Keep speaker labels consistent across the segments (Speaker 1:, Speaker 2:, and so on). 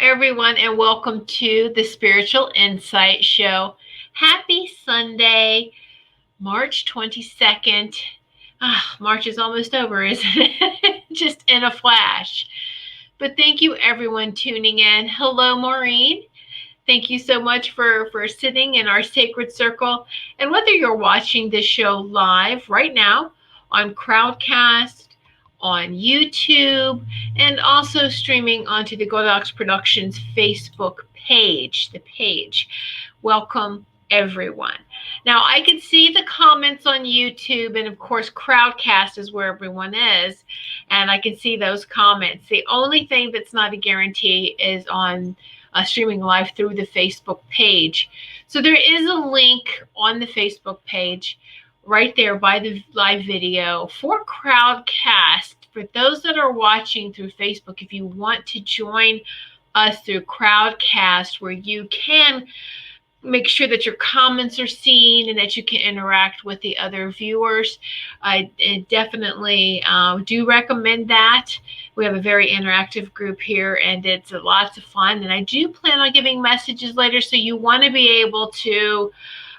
Speaker 1: everyone, and welcome to the Spiritual Insight Show. Happy Sunday, March 22nd. March is almost over, isn't it? Just in a flash. But thank you, everyone, tuning in. Hello, Maureen. Thank you so much for sitting in our sacred circle. And whether you're watching this show live right now on Crowdcast, on YouTube, and also streaming onto the Goldylocks Productions Facebook page, welcome everyone. Now, I can see the comments on YouTube, and of course, Crowdcast is where everyone is, and I can see those comments. The only thing that's not a guarantee is on streaming live through the Facebook page. So there is a link on the Facebook page right there by the live video for Crowdcast. For those that are watching through Facebook, if you want to join us through Crowdcast, where you can make sure that your comments are seen and that you can interact with the other viewers, I definitely do recommend that. We have a very interactive group here, and it's lots of fun. And I do plan on giving messages later, so you want to be able to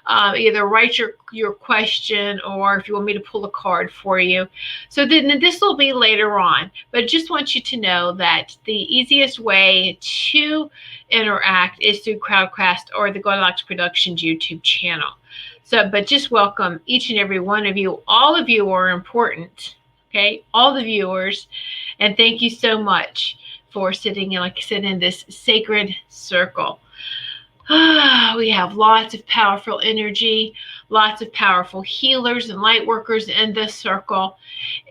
Speaker 1: either write your question, or if you want me to pull a card for you. So then this will be later on. But I just want you to know that the easiest way to interact is through Crowdcast or the Goldylocks Productions YouTube channel. So, but just welcome each and every one of you. All of you are important, okay? All the viewers. And thank you so much for sitting, like I said, in this sacred circle. We have lots of powerful energy, lots of powerful healers and light workers in this circle.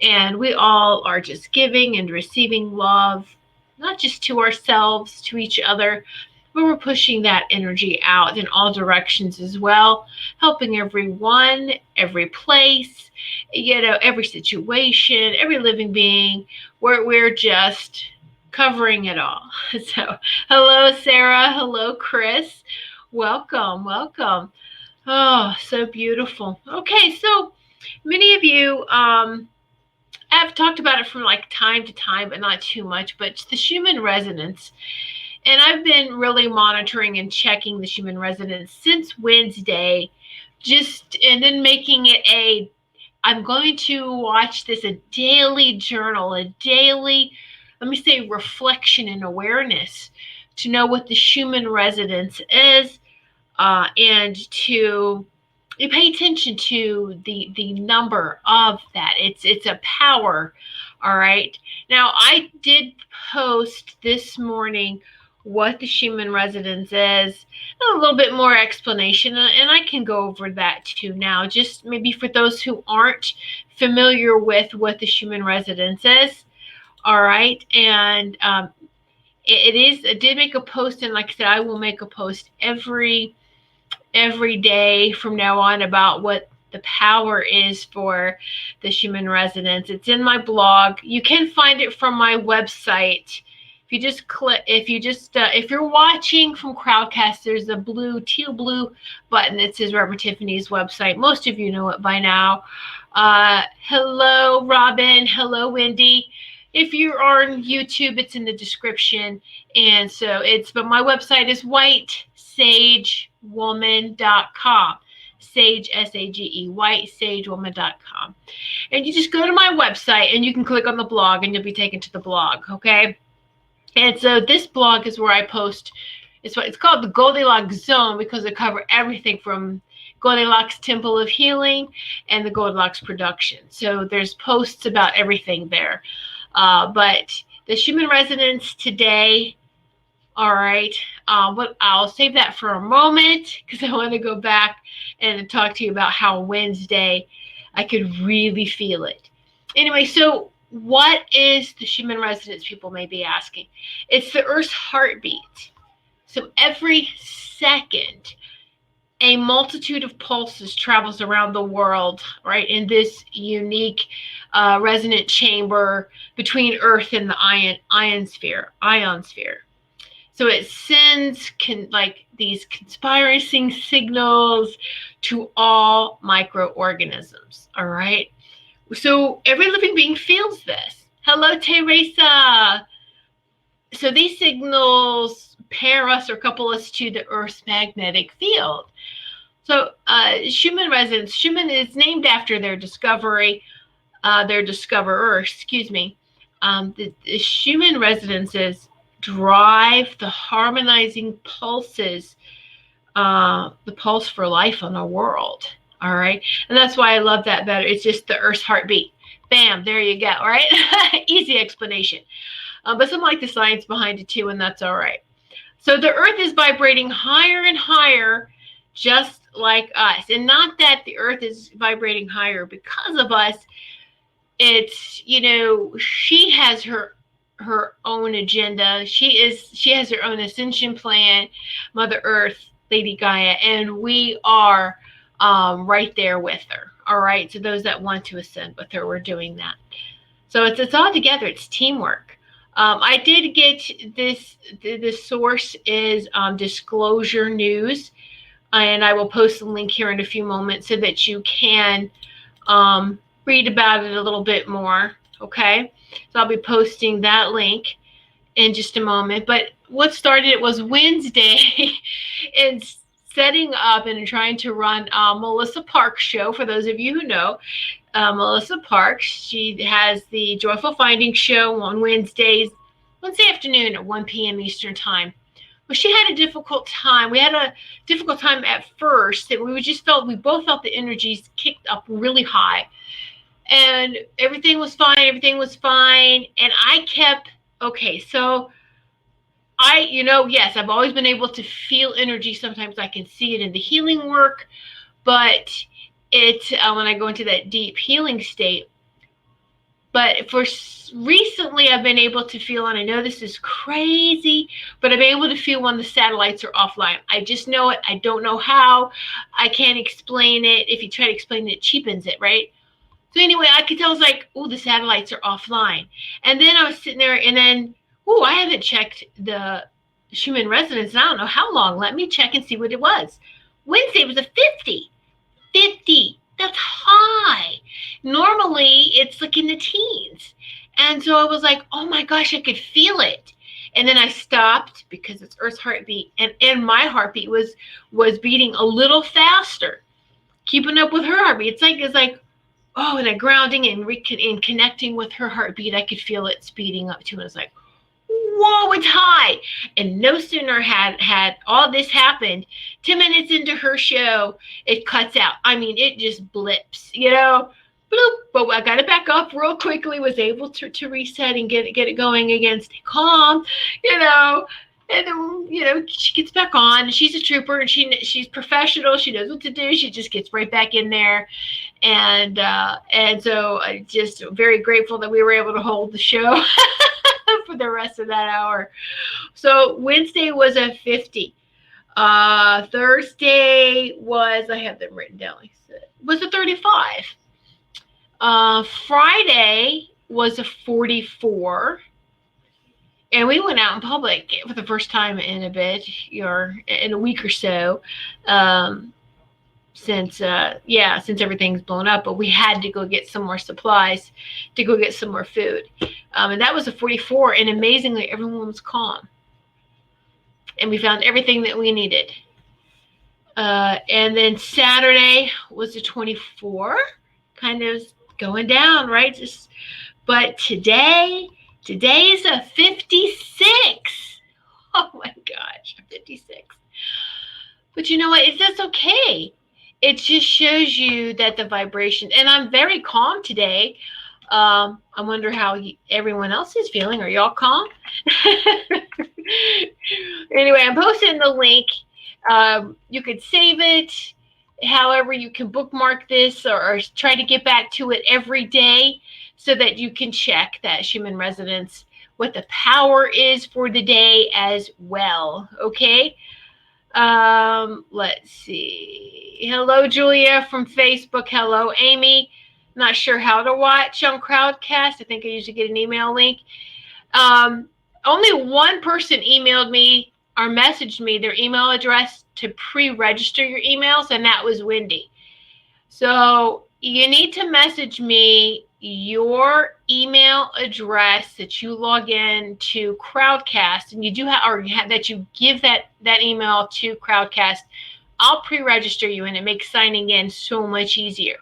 Speaker 1: And we all are just giving and receiving love, not just to ourselves, to each other, but we're pushing that energy out in all directions as well, helping everyone, every place, every situation, every living being. We're just covering it all. So, hello, Sarah. Hello, Chris. Welcome. Oh, so beautiful. Okay, so many of you, I've talked about it from like time to time, but not too much, but the Schumann resonance. And I've been really monitoring and checking the Schumann resonance since Wednesday, and then making it I'm going to watch this a daily journal, a daily, let me say, reflection and awareness to know what the Schumann resonance is, and to pay attention to the number of that. It's a power, all right? Now, I did post this morning what the Schumann resonance is, a little bit more explanation, and I can go over that too now, just maybe for those who aren't familiar with what the Schumann resonance is. All right, and I did make a post, and like I said, I will make a post every day from now on about what the power is for the Schumann resonance. It's in my blog. You can find it from my website. If you're watching from Crowdcast, there's a teal blue button that says Reverend Tiffany's website. Most of you know it by now. Hello, Robin. Hello, Wendy. If you are on YouTube, it's in the description. And so but my website is whitesagewoman.com. Sage, S-A-G-E, whitesagewoman.com. And you just go to my website and you can click on the blog and you'll be taken to the blog, okay? And so this blog is where I post, it's called the Goldylocks Zone, because I cover everything from Goldylocks Temple of Healing and the Goldylocks Production. So there's posts about everything there. But the Schumann resonance today, all right, but I'll save that for a moment, because I want to go back and talk to you about how Wednesday I could really feel it. Anyway, so what is the Schumann resonance, people may be asking? It's the Earth's heartbeat. So every second, a multitude of pulses travels around the world, right, in this unique resonant chamber between Earth and the ion sphere. So it sends these conspiring signals to all microorganisms, all right? So every living being feels this. Hello, Teresa. So these signals pair us or couple us to the Earth's magnetic field. So Schumann resonance. Schumann is named after their discoverer, the Schumann resonances drive the harmonizing pulses, the pulse for life on the world. All right. And that's why I love that better. It's just the Earth's heartbeat. Bam, there you go. All right. Easy explanation. But some like the science behind it too, and that's all right. So the Earth is vibrating higher and higher, just like us. And not that the Earth is vibrating higher because of us. It's, she has her own agenda. She has her own ascension plan, Mother Earth, Lady Gaia, and we are right there with her. All right. So those that want to ascend with her, we're doing that. So it's all together. It's teamwork. I did get this. The source is Disclosure News, and I will post the link here in a few moments so that you can read about it a little bit more. Okay, so I'll be posting that link in just a moment. But what started it was Wednesday, and setting up and trying to run Melissa Park's show. For those of you who know, Melissa Parks, she has the Joyful Findings show on Wednesday afternoon at 1 p.m. Eastern Time. Well, she had a difficult time. We had a difficult time at first, that we both felt the energies kicked up really high. And everything was fine. And I kept, okay, so yes, I've always been able to feel energy. Sometimes I can see it in the healing work, but it's when I go into that deep healing state. But recently I've been able to feel, and I know this is crazy, but I've been able to feel when the satellites are offline. I just know it. I don't know how. I can't explain it. If you try to explain it, it cheapens it, right? So anyway, I could tell, I was like, oh, the satellites are offline. And then I was sitting there, and then, I haven't checked the Schumann resonance in I don't know how long. Let me check and see what it was. Wednesday was a 50. 50. That's high. Normally, it's like in the teens. And so I was like, oh my gosh, I could feel it. And then I stopped because it's Earth's heartbeat. And my heartbeat was beating a little faster, keeping up with her heartbeat. It's like, oh, and grounding and connecting with her heartbeat, I could feel it speeding up too. And I was like, whoa, it's high. And no sooner had all this happened, 10 minutes into her show, it cuts out. I mean, it just blips, bloop. But I got it back up real quickly, was able to reset and get it going again, stay calm, And then, she gets back on. She's a trooper, and she's professional. She knows what to do. She just gets right back in there. And so I'm just very grateful that we were able to hold the show for the rest of that hour. So Wednesday was a 50. Thursday was, I have them written down, was a 35. Friday was a 44. And we went out in public for the first time in a bit, or in a week or so, since everything's blown up. But we had to go get some more supplies, to go get some more food. And that was a 44. And amazingly, everyone was calm. And we found everything that we needed. And then Saturday was a 24, kind of going down, right? But today is a 56. Oh my gosh, 56. But you know what? That's okay. It just shows you that the vibration, and I'm very calm today. I wonder how everyone else is feeling. Are y'all calm? Anyway, I'm posting the link. You could save it. However, you can bookmark this or try to get back to it every day, so that you can check that Schumann resonance, what the power is for the day as well. Okay. Let's see. Hello, Julia from Facebook. Hello, Amy. Not sure how to watch on Crowdcast. I think I usually get an email link. Only one person emailed me or messaged me their email address to pre-register your emails, and that was Wendy. So you need to message me your email address that you log in to Crowdcast, and you do have, or that you give that email to Crowdcast, I'll pre-register you, and it makes signing in so much easier.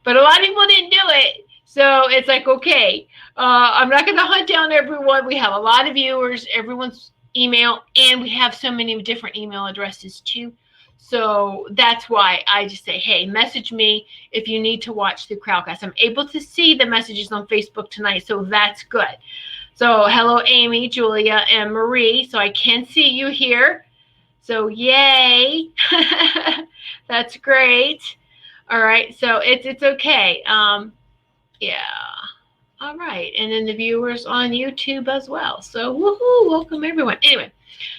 Speaker 1: But a lot of people didn't do it, so it's like, okay, I'm not going to hunt down everyone. We have a lot of viewers, everyone's email, and we have so many different email addresses too. So that's why I just say, hey, message me if you need to watch through Crowdcast. I'm able to see the messages on Facebook tonight, so that's good. So hello, Amy, Julia, and Marie. So I can see you here. So yay. That's great. All right. So it's okay. Yeah. All right. And then the viewers on YouTube as well. So woohoo, welcome everyone. Anyway.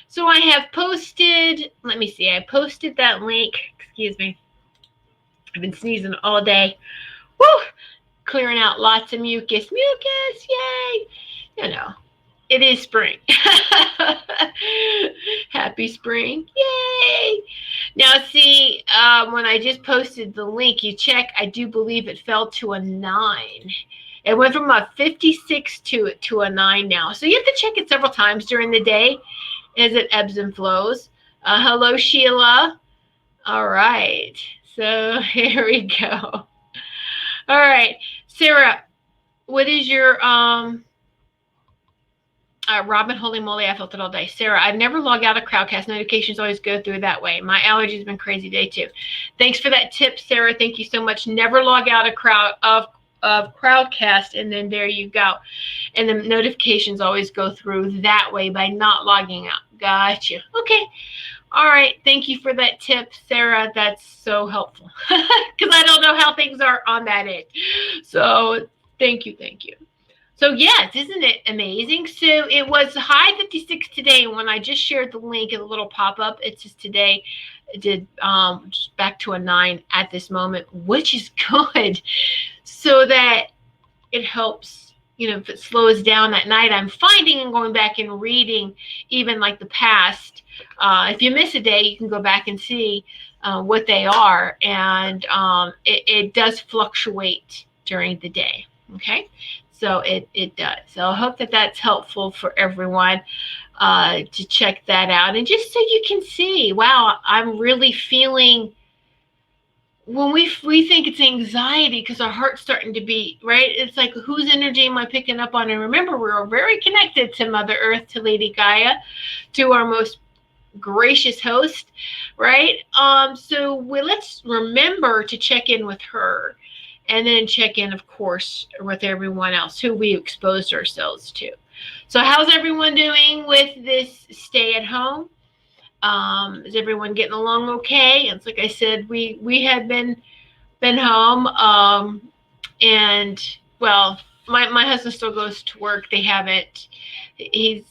Speaker 1: So I have posted, let me see, I posted that link. Excuse me. I've been sneezing all day. Woo! Clearing out lots of mucus. Mucus, yay! You know, it is spring. Happy spring, yay! Now see, when I just posted the link, you check, I do believe it fell to a 9. It went from a 56 to a 9 now. So you have to check it several times during the day as it ebbs and flows. Hello, Sheila. All right. So here we go. All right. Sarah, what is your Robin, holy moly, I felt it all day. Sarah, I've never logged out of Crowdcast. Notifications always go through that way. My allergies have been crazy today too. Thanks for that tip, Sarah. Thank you so much. Never log out of Crowdcast, and then there you go. And the notifications always go through that way by not logging out. Gotcha. Okay. All right. Thank you for that tip, Sarah. That's so helpful because I don't know how things are on that end. So thank you. Thank you. So yes, isn't it amazing? So it was high 56 today. And when I just shared the link in a little pop-up, it says today it did back to a 9 at this moment, which is good. So that it helps, you know, if it slows down at night, I'm finding and going back and reading even like the past. If you miss a day, you can go back and see what they are. And it does fluctuate during the day. Okay. So it does. So I hope that that's helpful for everyone to check that out. And just so you can see, wow, I'm really feeling, when we think it's anxiety because our heart's starting to beat, right? It's like, whose energy am I picking up on? And remember, we're very connected to Mother Earth, to Lady Gaia, to our most gracious host, right? So let's remember to check in with her, and then check in, of course, with everyone else who we exposed ourselves to. So how's everyone doing with this stay at home? Is everyone getting along okay? It's like I said, we had been home, and well, my husband still goes to work. They haven't. He's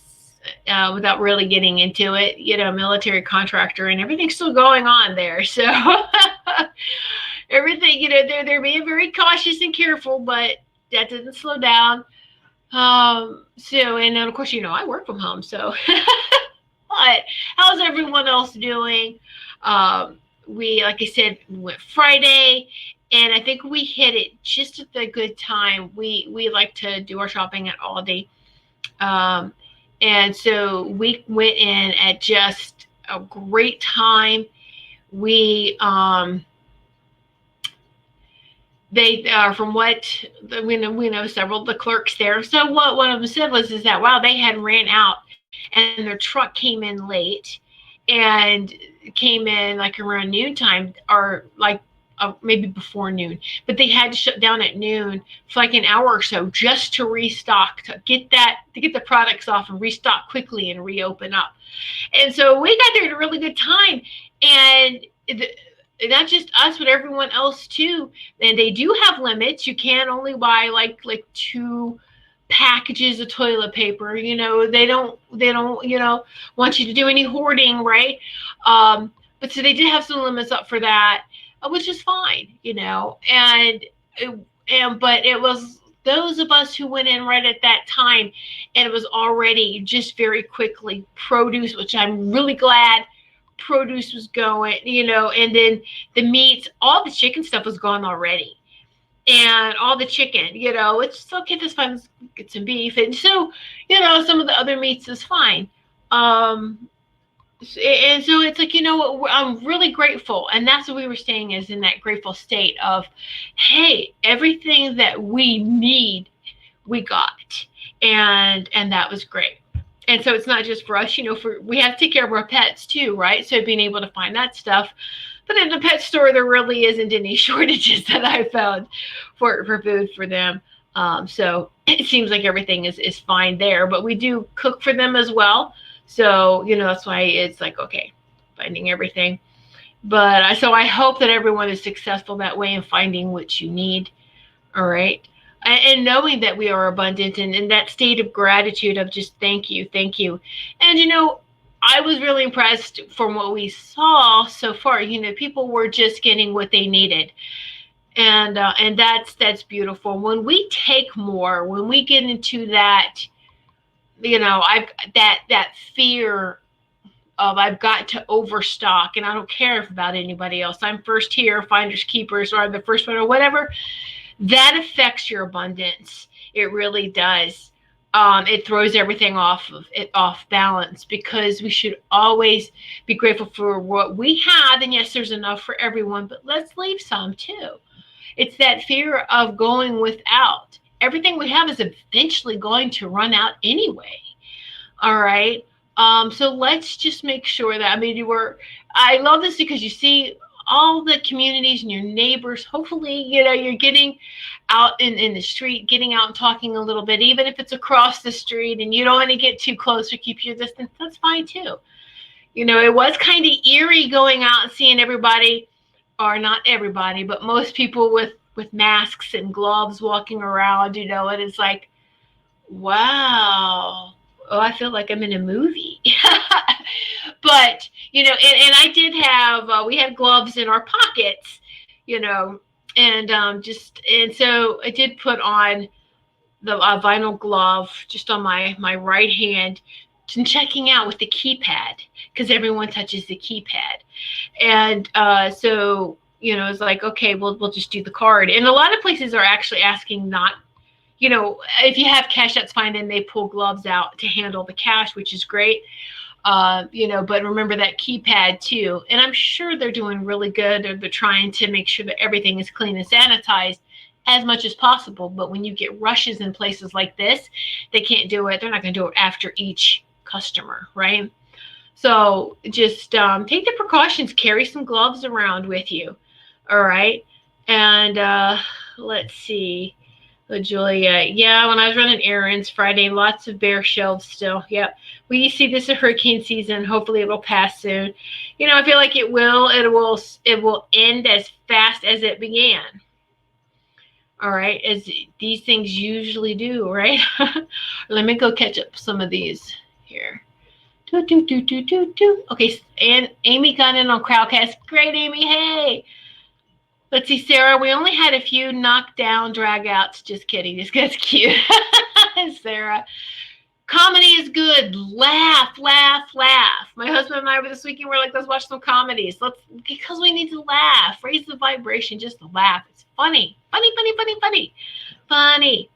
Speaker 1: without really getting into it, you know, military contractor, and everything's still going on there. So everything, you know, they're being very cautious and careful, but that doesn't slow down. So, and then of course, you know, I work from home, so. But how's everyone else doing? We, like I said, went Friday, and I think we hit it just at the good time. We like to do our shopping at Aldi. And so we went in at just a great time. We, they are, from what we know several of the clerks there. So what one of them said was, is that, wow, they had ran out and their truck came in late, and came in like around noontime, or like maybe before noon, but they had to shut down at noon for like an hour or so just to restock, to get the products off and restock quickly and reopen up. And so we got there at a really good time, and not just us, but everyone else too. And they do have limits. You can only buy like 2 packages of toilet paper. You know, they don't, you know, want you to do any hoarding, right? But so they did have some limits up for that, which is fine, you know. But it was those of us who went in right at that time, and it was already just very quickly produce, which I'm really glad produce was going, you know. And then the meats, all the chicken stuff was gone already. and all the chicken, it's okay, that's fine, let's get some beef. And so, some of the other meats is fine. And so it's like, I'm really grateful. And that's what we were saying, is in that grateful state of, hey, everything that we need, we got. And that was great. And so it's not just for us, we have to take care of our pets too, right? So being able to find that stuff. But in the pet store, there really isn't any shortages that I found for food for them. So it seems like everything is fine there. But we do cook for them as well. So, that's why it's like, okay, finding everything. But so I hope that everyone is successful that way in finding what you need. All right. And knowing that we are abundant, and in that state of gratitude of just thank you. And, I was really impressed from what we saw so far. People were just getting what they needed. And that's beautiful. When we take more, when we get into that, I've that fear of I've got to overstock, and I don't care about anybody else. I'm first here, finders keepers, or I'm the first one, or whatever. That affects your abundance. It really does. It throws everything off balance, because we should always be grateful for what we have. And yes, there's enough for everyone, but let's leave some too. It's that fear of going without. Everything we have is eventually going to run out anyway. All right. So let's just make sure that, I love this because you see all the communities and your neighbors. Hopefully, you're getting out in the street, getting out and talking a little bit, even if it's across the street and you don't want to get too close or keep your distance, that's fine too. It was kind of eerie going out and seeing everybody, or not everybody, but most people with masks and gloves walking around, and it's like, wow. Oh, I feel like I'm in a movie. But, and I did have, we had gloves in our pockets, and so I did put on the vinyl glove just on my right hand, and checking out with the keypad, because everyone touches the keypad. And so, it's like, okay, we'll just do the card. And a lot of places are actually asking not, if you have cash, that's fine. Then they pull gloves out to handle the cash, which is great. But remember that keypad too. And I'm sure they're doing really good. They're trying to make sure that everything is clean and sanitized as much as possible. But when you get rushes in places like this, they can't do it. They're not going to do it after each customer, right? So just take the precautions. Carry some gloves around with you. All right. And let's see. Julia, yeah, when I was running errands Friday, lots of bare shelves still. Yep. We see this is hurricane season. Hopefully it will pass soon. I feel like it will. It will end as fast as it began. All right, as these things usually do, right? Let me go catch up some of these here. Okay, and Amy got in on Crowdcast. Great, Amy. Hey. Let's see, Sarah, we only had a few knockdown drag-outs. Just kidding. That's cute. Sarah. Comedy is good. Laugh. My husband and I were this weekend, we're like, let's watch some comedies. Because we need to laugh. Raise the vibration, just laugh. It's funny. Funny.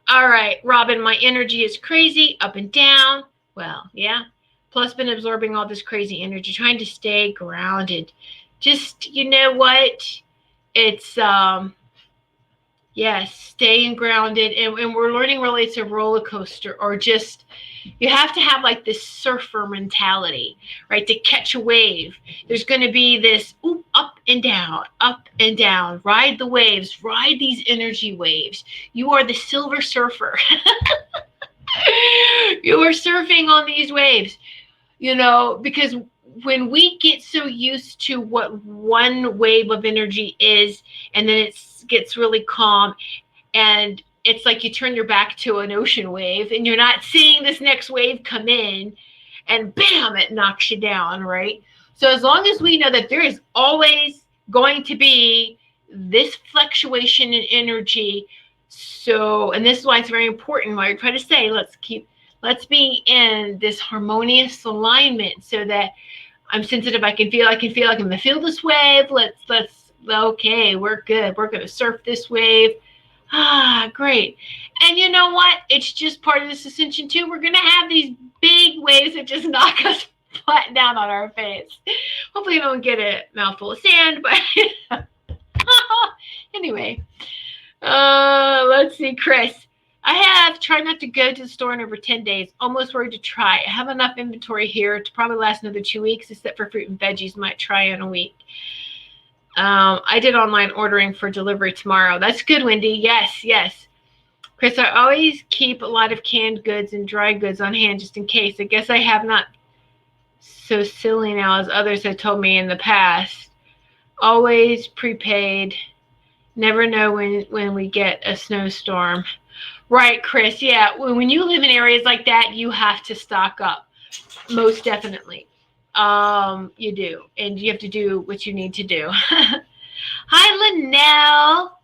Speaker 1: All right, Robin, my energy is crazy, up and down. Well, yeah. Plus been absorbing all this crazy energy, trying to stay grounded. Just, you know what? It's, yes, staying grounded. And we're learning really it's a roller coaster, or just, you have to have like this surfer mentality, right? To catch a wave. There's going to be this up and down, ride the waves, ride these energy waves. You are the silver surfer. You are surfing on these waves, because when we get so used to what one wave of energy is, and then it gets really calm, and it's like you turn your back to an ocean wave and you're not seeing this next wave come in, and bam, it knocks you down, right? So as long as we know that there is always going to be this fluctuation in energy, and this is why it's very important, why I try to say, let's be in this harmonious alignment, so that I'm sensitive. I can feel. I'm gonna feel this wave. Let's Okay, we're good. We're going to surf this wave. Ah, great. And you know what? It's just part of this ascension too. We're going to have these big waves that just knock us flat down on our face. Hopefully you don't get a mouthful of sand, but anyway. Let's see, Chris. I have tried not to go to the store in over 10 days. Almost worried to try. I have enough inventory here to probably last another 2 weeks, except for fruit and veggies. Might try in a week. I did online ordering for delivery tomorrow. That's good, Wendy. Yes. Chris, I always keep a lot of canned goods and dry goods on hand just in case. I guess I have not so silly now as others have told me in the past. Always prepaid. Never know when we get a snowstorm. Right, Chris. Yeah, when you live in areas like that, you have to stock up. Most definitely. You do. And you have to do what you need to do. Hi, Linnell.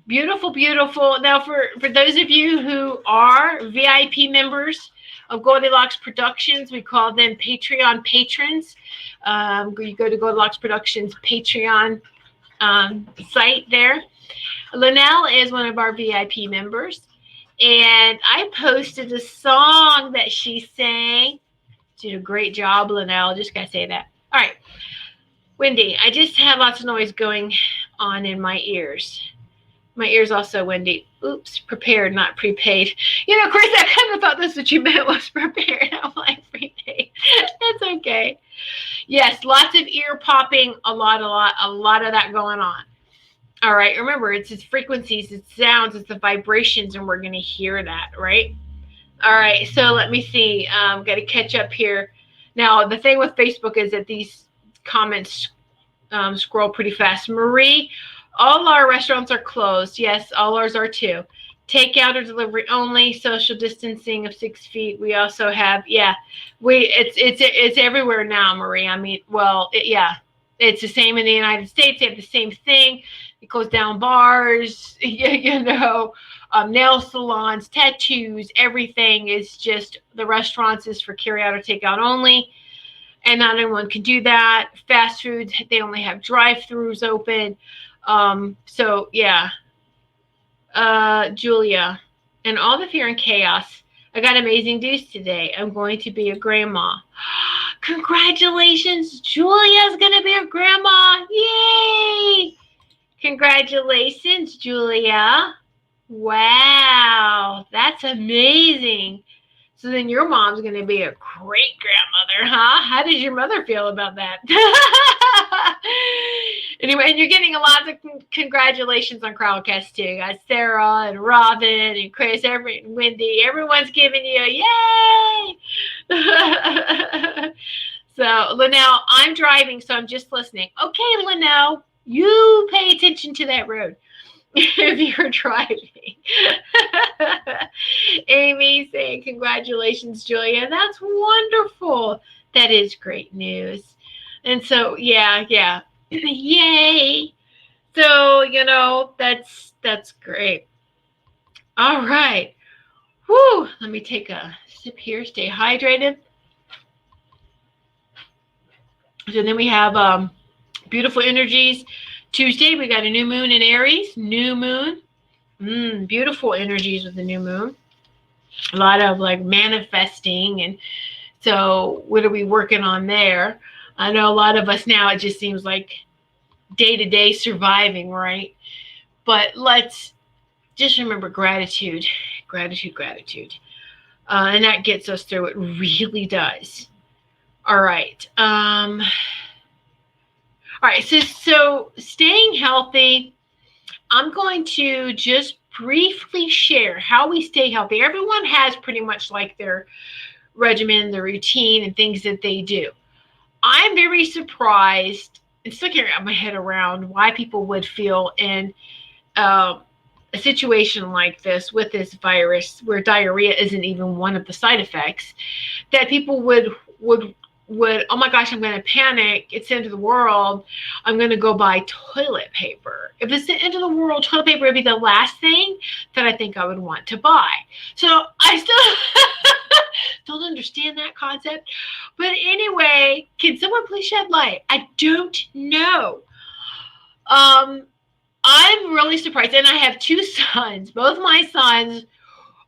Speaker 1: Beautiful, beautiful. Now, for those of you who are VIP members of Goldylocks Productions, we call them Patreon patrons. You go to Goldylocks Productions Patreon site there. Linnell is one of our VIP members. And I posted a song that she sang. She did a great job, Linnell. Just got to say that. All right. Wendy, I just have lots of noise going on in my ears. My ears also, Wendy. Oops, prepared, not prepaid. You know, Chris, I kind of thought that's what you meant was prepared. I'm like, prepaid. That's okay. Yes, lots of ear popping, a lot of that going on. All right, remember, it's its frequencies, it's sounds, it's the vibrations, and we're going to hear that, right? All right, so let me see. Got to catch up here. Now, the thing with Facebook is that these comments scroll pretty fast. Marie, all our restaurants are closed. Yes, all ours are too. Takeout or delivery only. Social distancing of 6 feet. We also have, it's everywhere now, Marie. I mean, well, it's the same in the United States. They have the same thing. It goes down bars, nail salons, tattoos, everything is just, the restaurants is for carry out or takeout only. And not everyone can do that. Fast foods, they only have drive-thrus open. Julia, and all the fear and chaos. I got amazing news today. I'm going to be a grandma. Congratulations, Julia's going to be a grandma. Yay! Congratulations, Julia. Wow, that's amazing. So then your mom's going to be a great grandmother, huh? How does your mother feel about that? Anyway, and you're getting a lot of congratulations on Crowdcast too. Got Sarah and Robin and Chris, Wendy. Everyone's giving you a yay. So, Linnell, I'm driving, so I'm just listening. Okay, Linnell, you pay attention to that road if you're driving. Amy saying, congratulations, Julia. That's wonderful. That is great news. And so, yeah. Yay. So, that's great. All right. Whew. Let me take a sip here. Stay hydrated. So then we have beautiful energies. Tuesday, we got a new moon in Aries. New moon. Beautiful energies with the new moon. A lot of like manifesting. And so what are we working on there? I know a lot of us now, it just seems like day-to-day surviving, right? But let's just remember gratitude. Gratitude. And that gets us through. It really does. All right. All right. So staying healthy, I'm going to just briefly share how we stay healthy. Everyone has pretty much like their regimen, their routine, and things that they do. I'm very surprised and still can't wrap my head around why people would feel in a situation like this with this virus, where diarrhea isn't even one of the side effects, that people would, oh my gosh, I'm going to panic. It's the end of the world. I'm going to go buy toilet paper. If it's the end of the world, toilet paper would be the last thing that I think I would want to buy. So I still don't understand that concept. But anyway, can someone please shed light? I don't know. I'm really surprised, and I have two sons. Both my sons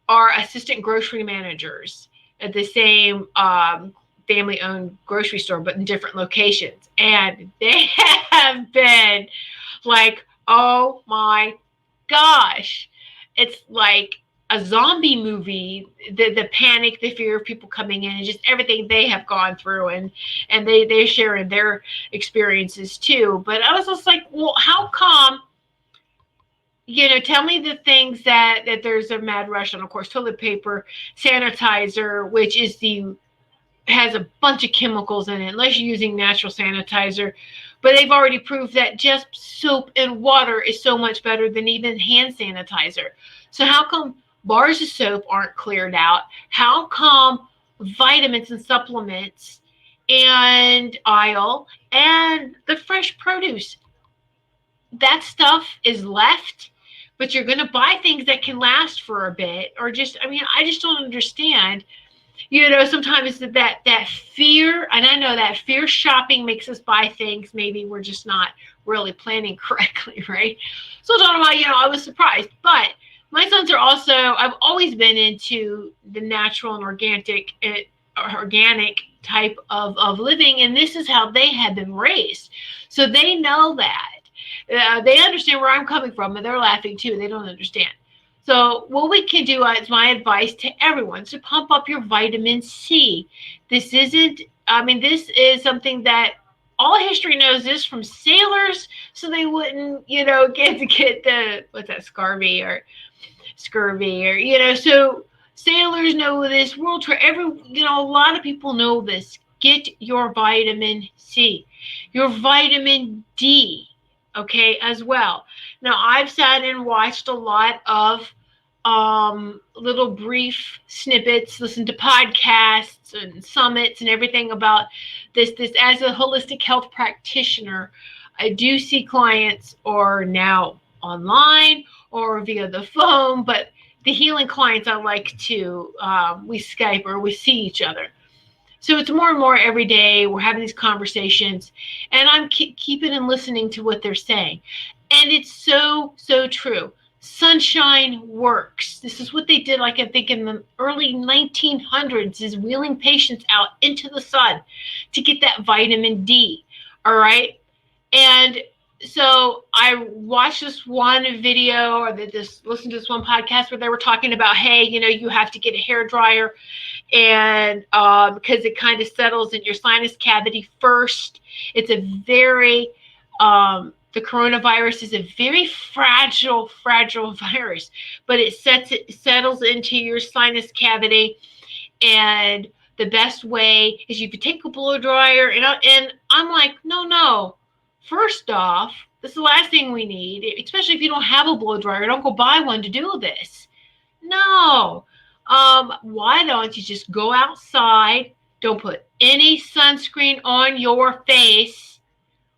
Speaker 1: are assistant grocery managers at the same family-owned grocery store, but in different locations. And they have been like, oh my gosh, it's like a zombie movie. The panic, the fear of people coming in, and just everything they have gone through, and they're sharing their experiences too. But I was just like, well, how come? Tell me the things that there's a mad rush on. Of course, toilet paper, sanitizer, which is the has a bunch of chemicals in it, unless you're using natural sanitizer. But they've already proved that just soap and water is so much better than even hand sanitizer. So how come bars of soap aren't cleared out? How come vitamins and supplements and aisle and the fresh produce, that stuff is left, but you're going to buy things that can last for a bit? Or just, I just don't understand. Sometimes that fear, and I know that fear shopping makes us buy things maybe we're just not really planning correctly, right? So talking about, I was surprised. But my sons are also, I've always been into the natural and organic type of living, and this is how they have been raised. So they know that. They understand where I'm coming from, and they're laughing too. They don't understand. So what we can do is my advice to everyone, to pump up your vitamin C. This is something that all history knows this from sailors, so they wouldn't, get the, what's that, scurvy, so sailors know this, world tour, a lot of people know this. Get your vitamin C, your vitamin D, okay, as well. Now, I've sat and watched a lot of little brief snippets, listened to podcasts and summits and everything about this. As a holistic health practitioner, I do see clients, or now online or via the phone, but the healing clients I like to, we Skype or we see each other. So it's more and more every day. We're having these conversations, and I'm keeping and listening to what they're saying. And it's so, so true. Sunshine works. This is what they did, like I think in the early 1900s, is wheeling patients out into the sun to get that vitamin D. All right. And so I watched this one video, or listened to this one podcast where they were talking about, hey, you have to get a hair dryer, and because it kind of settles in your sinus cavity first. It's a very the coronavirus is a very fragile virus, but it settles into your sinus cavity. And the best way is you could take a blow dryer, and I'm like, no. First off, this is the last thing we need, especially if you don't have a blow dryer. Don't go buy one to do this. No. Why don't you just go outside? Don't put any sunscreen on your face,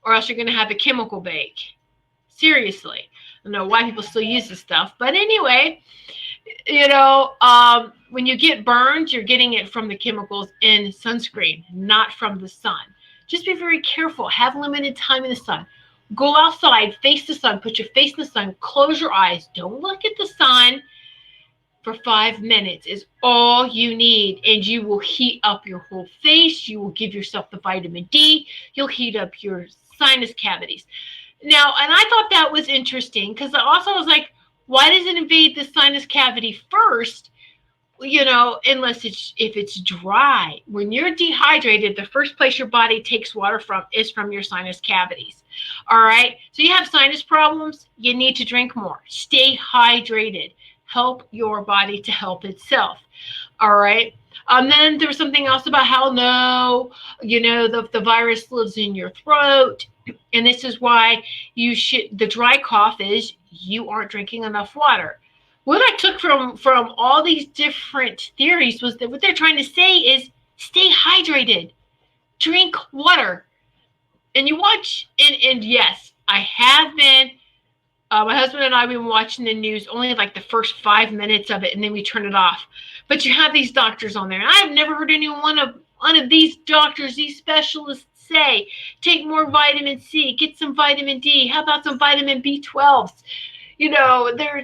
Speaker 1: or else you're going to have a chemical bake. Seriously. I don't know why people still use this stuff. But anyway, when you get burned, you're getting it from the chemicals in sunscreen, not from the sun. Just be very careful. Have limited time in the sun. Go outside, face the sun, put your face in the sun, close your eyes. Don't look at the sun for 5 minutes is all you need, and you will heat up your whole face. You will give yourself the vitamin D. You'll heat up your sinus cavities. Now, and I thought that was interesting, because I also was like, why does it invade the sinus cavity first? Unless if it's dry. When you're dehydrated, the first place your body takes water from is from your sinus cavities. All right. So you have sinus problems, you need to drink more. Stay hydrated. Help your body to help itself. All right. Then there was something else about how the virus lives in your throat. And this is why the dry cough is you aren't drinking enough water. What I took from all these different theories was that what they're trying to say is stay hydrated, drink water. And you watch, and yes, I have been, my husband and I have been watching the news, only like the first 5 minutes of it, and then we turn it off. But you have these doctors on there, and I have never heard one of these doctors, these specialists say? Take more vitamin C, get some vitamin D. How about some vitamin B12s?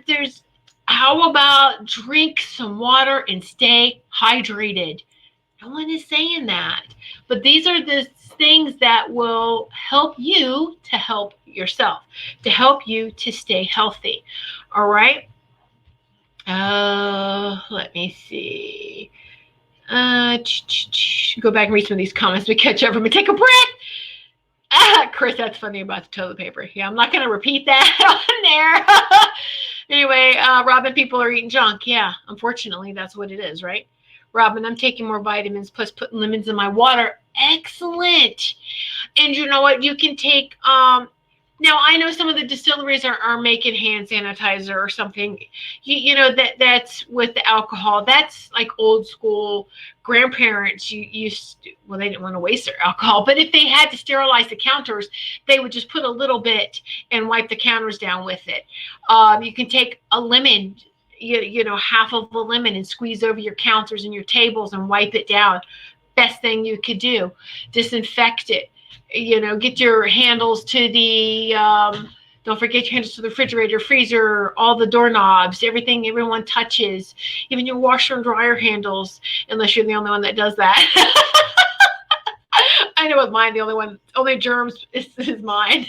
Speaker 1: There's how about drink some water and stay hydrated? No one is saying that. But these are the things that will help you to help yourself, to help you to stay healthy. All right? Let me see. Go back and read some of these comments. We catch up from and take a breath. Chris, that's funny about the toilet paper. Yeah, I'm not going to repeat that on there. Anyway, Robin, people are eating junk. Yeah, unfortunately, that's what it is, right? Robin, I'm taking more vitamins plus putting lemons in my water. Excellent. And you know what? You can take, now I know some of the distilleries are making hand sanitizer or something. That's with the alcohol. That's like old school. Grandparents used to, well, they didn't want to waste their alcohol, but if they had to sterilize the counters, they would just put a little bit and wipe the counters down with it. You can take a lemon, half of a lemon, and squeeze over your counters and your tables and wipe it down. Best thing you could do. Disinfect it. Get your handles to the, don't forget your handles to the refrigerator, freezer, all the doorknobs, everything everyone touches, even your washer and dryer handles, unless you're the only one that does that. I know with mine, the only germs is mine.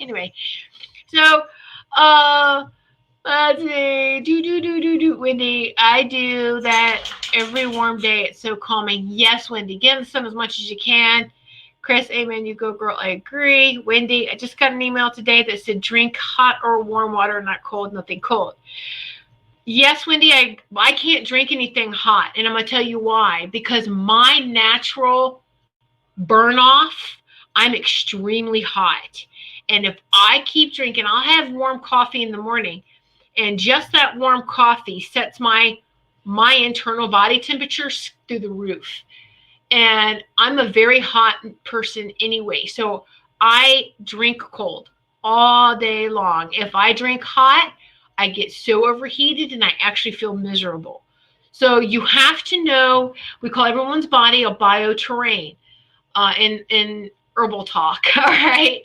Speaker 1: Anyway, so, let's see. Wendy, I do that every warm day. It's so calming. Yes, Wendy, get in the sun as much as you can. Chris, amen. You go, girl. I agree. Wendy, I just got an email today that said drink hot or warm water, not cold, nothing cold. Yes, Wendy, I can't drink anything hot. And I'm going to tell you why. Because my natural burn off, I'm extremely hot. And if I keep drinking, I'll have warm coffee in the morning. And just that warm coffee sets my internal body temperature through the roof. And I'm a very hot person anyway. So I drink cold all day long. If I drink hot, I get so overheated and I actually feel miserable. So you have to know, we call everyone's body a bioterrain in herbal talk. All right.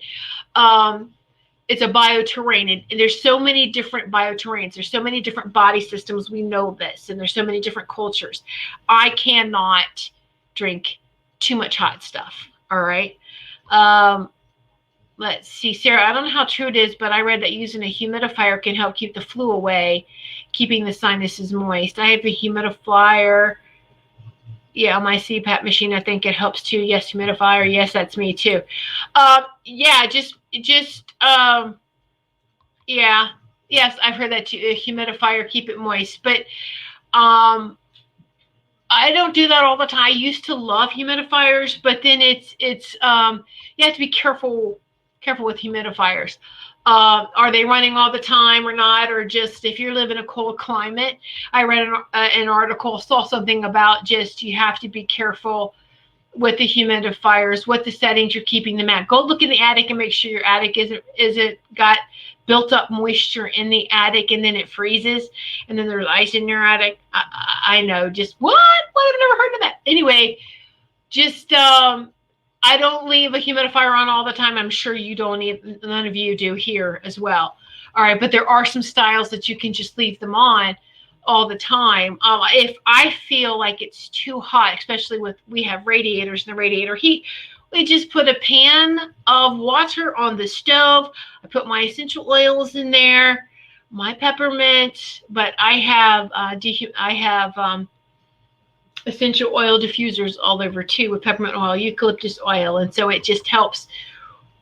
Speaker 1: It's a bioterrain, and there's so many different bioterrains. There's so many different body systems. We know this, and there's so many different cultures. I cannot drink too much hot stuff. All right. Let's see, Sarah, I don't know how true it is, but I read that using a humidifier can help keep the flu away, keeping the sinuses moist. I have a humidifier. Yeah, on my CPAP machine, I think it helps too. Yes, humidifier. Yes, that's me too. Yeah, yeah. Yes, I've heard that too. A humidifier, keep it moist. But I don't do that all the time. I used to love humidifiers, but then it's you have to be careful with humidifiers. Are they running all the time or not? Or just if you live in a cold climate? I read an article, saw something about just you have to be careful with the humidifiers, what the settings you're keeping them at. Go look in the attic and make sure your attic isn't got built up moisture in the attic and then it freezes and then there's ice in your attic. I know, just what? I've never heard of that. Anyway, just I don't leave a humidifier on all the time. I'm sure you don't, none of you do here as well. All right, but there are some styles that you can just leave them on all the time. If I feel like it's too hot, especially we have radiators and the radiator heat, we just put a pan of water on the stove. I put my essential oils in there, my peppermint, but I have essential oil diffusers all over too, with peppermint oil, eucalyptus oil, and so it just helps.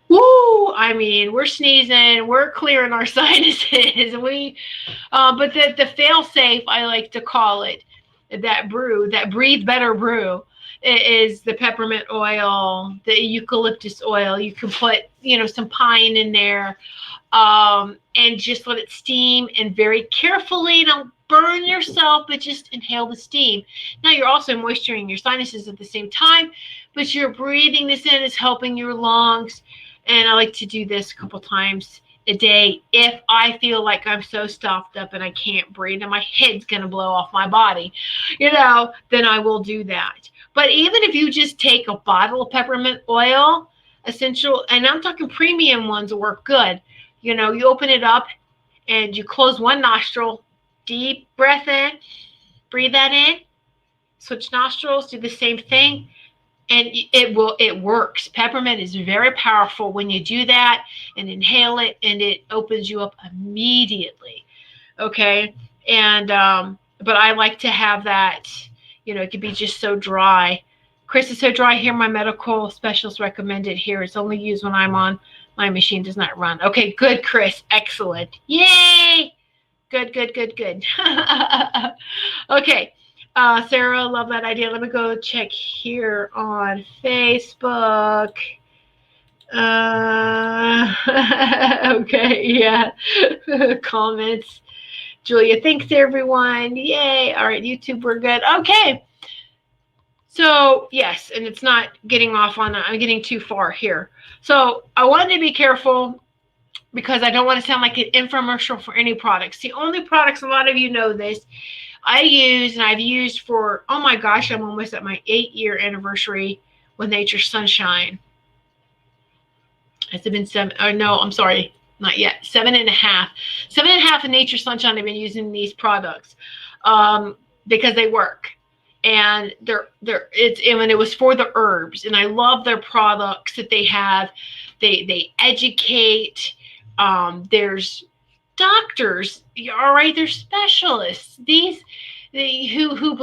Speaker 1: Woo! I mean, we're sneezing, we're clearing our sinuses. But the fail-safe, I like to call it, that breathe better brew, is the peppermint oil, the eucalyptus oil. You can put, some pine in there, and just let it steam, and very carefully, don't burn yourself, but just inhale the steam. Now you're also moisturizing your sinuses at the same time, but you're breathing this in, it's helping your lungs. And I like to do this a couple times a day. If I feel like I'm so stuffed up and I can't breathe and my head's going to blow off my body, then I will do that. But even if you just take a bottle of peppermint oil, essential, and I'm talking premium ones work good. You know, you open it up and you close one nostril, deep breath in, breathe that in, switch nostrils, do the same thing, and it works. Peppermint is very powerful when you do that and inhale it, and it opens you up immediately. Okay, and but I like to have that. You know, it could be just so dry. Chris, is so dry here. My medical specialist recommended here. It's only used when I'm on. My machine does not run. Okay, good, Chris. Excellent. Yay! Good, good, good, good. Okay. Sarah, love that idea. Let me go check here on Facebook. Okay, yeah. Comments. Julia, thanks everyone. Yay. All right, YouTube, we're good. Okay. So, yes, and it's not getting off on that. I'm getting too far here. So, I wanted to be careful because I don't want to sound like an infomercial for any products. The only products, a lot of you know this, I use and I've used for, oh my gosh, I'm almost at my 8-year anniversary with Nature's Sunshine. Has it been 7? Oh, no, I'm sorry, not yet. 7.5. 7.5 of Nature's Sunshine. I've been using these products because they work. And it was for the herbs, and I love their products that they have. They educate. There's doctors, all right. There's specialists. Who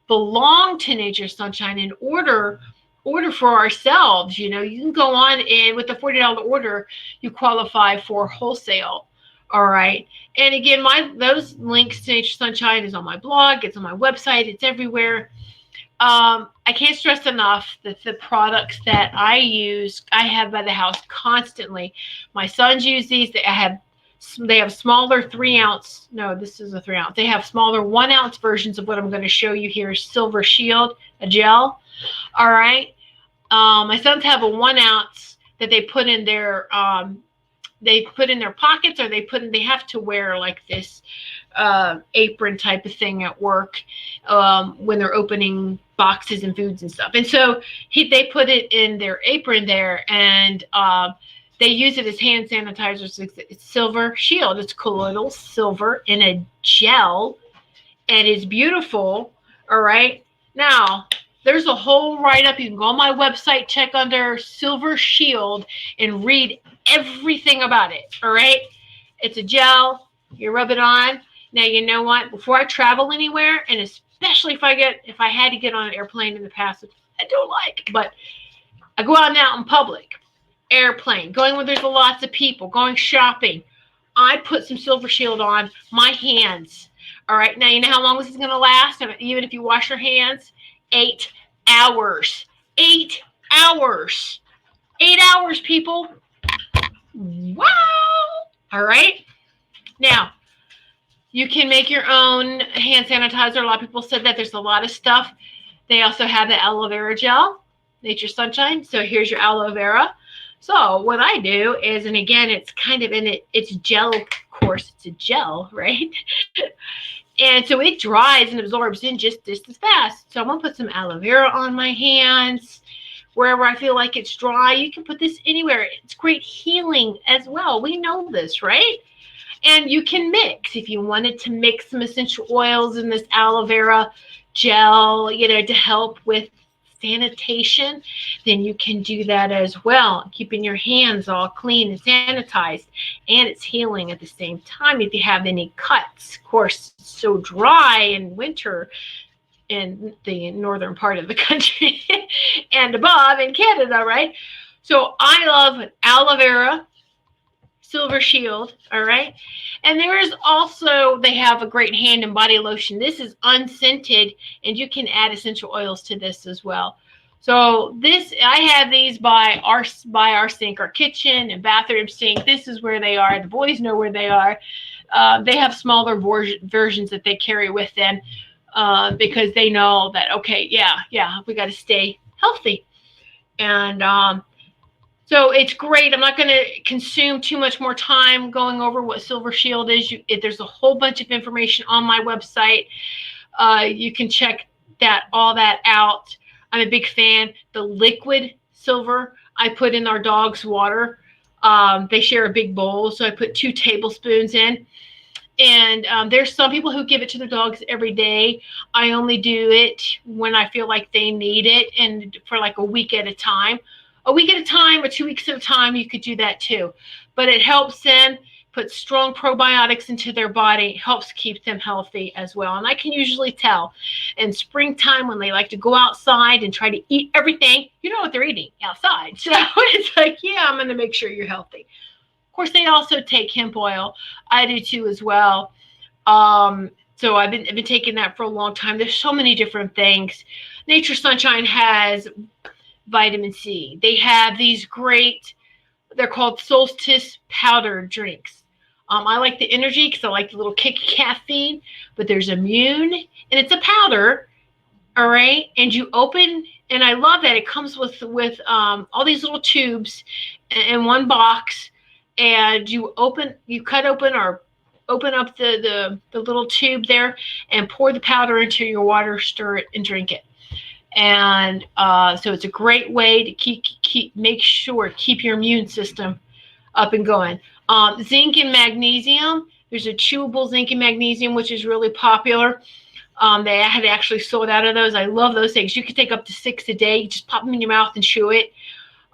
Speaker 1: belong to Nature's Sunshine and order for ourselves. You know, you can go on and with the $40 order, you qualify for wholesale. All right. And again, those links to Nature's Sunshine is on my blog. It's on my website. It's everywhere. I can't stress enough that the products that I use, I have by the house constantly. My sons use these. They have smaller 3-ounce. No, this is a 3-ounce. They have smaller 1-ounce versions of what I'm going to show you here. Silver Shield, a gel. All right. My sons have a 1-ounce that they put in their pockets, or they have to wear like this apron type of thing at work when they're opening boxes and foods and stuff. And so they put it in their apron there, and they use it as hand sanitizers. It's Silver Shield. It's colloidal silver in a gel, and it's beautiful. All right. Now, there's a whole write-up. You can go on my website, check under Silver Shield, and read everything about it. All right. It's a gel. You rub it on. Now, you know what? Before I travel anywhere, and especially if I had to get on an airplane in the past, which I don't like, but I go out in public, airplane, going where there's lots of people, going shopping, I put some Silver Shield on my hands. All right. Now, you know how long this is going to last? Even if you wash your hands, 8 hours. 8 hours. 8 hours, people. Wow. All right. Now, you can make your own hand sanitizer. A lot of people said that there's a lot of stuff. They also have the aloe vera gel, Nature's Sunshine. So here's your aloe vera. So what I do is, and again, it's kind of it's gel, of course, it's a gel, right? And so it dries and absorbs in just as fast. So I'm going to put some aloe vera on my hands. Wherever I feel like it's dry, you can put this anywhere. It's great healing as well. We know this, right? And you can mix. If you wanted to mix some essential oils in this aloe vera gel, to help with sanitation, then you can do that as well, keeping your hands all clean and sanitized, and it's healing at the same time. If you have any cuts, of course, it's so dry in winter in the northern part of the country and above in Canada, right? So I love aloe vera, Silver Shield, all right? And there is also, they have a great hand and body lotion. This is unscented, and you can add essential oils to this as well. So I have these by our sink, our kitchen and bathroom sink. This is where they are. The boys know where they are. They have smaller versions that they carry with them because they know that, okay, yeah, we got to stay healthy. And so it's great. I'm not going to consume too much more time going over what Silver Shield is. There's a whole bunch of information on my website. You can check all that out. I'm a big fan. The liquid silver I put in our dog's water. They share a big bowl, so I put 2 tablespoons in. And there's some people who give it to their dogs every day. I only do it when I feel like they need it, and for like a week at a time. A week at a time or 2 weeks at a time, you could do that too. But it helps them put strong probiotics into their body, helps keep them healthy as well. And I can usually tell in springtime when they like to go outside and try to eat everything, you know what they're eating outside. So it's like, yeah, I'm going to make sure you're healthy. Of course, they also take hemp oil. I do too as well. So I've been taking that for a long time. There's so many different things. Nature Sunshine has vitamin C. They have these great, they're called solstice powder drinks. I like the energy because I like the little kick of caffeine, but there's immune, and it's a powder, all right? And you open, and I love that it comes with all these little tubes in one box, and you cut open or open up the little tube there and pour the powder into your water, stir it, and drink it. And so it's a great way to keep your immune system up and going. Zinc and magnesium. There's a chewable zinc and magnesium, which is really popular. They had actually sold out of those. I love those things. You can take up to 6 a day. You just pop them in your mouth and chew it.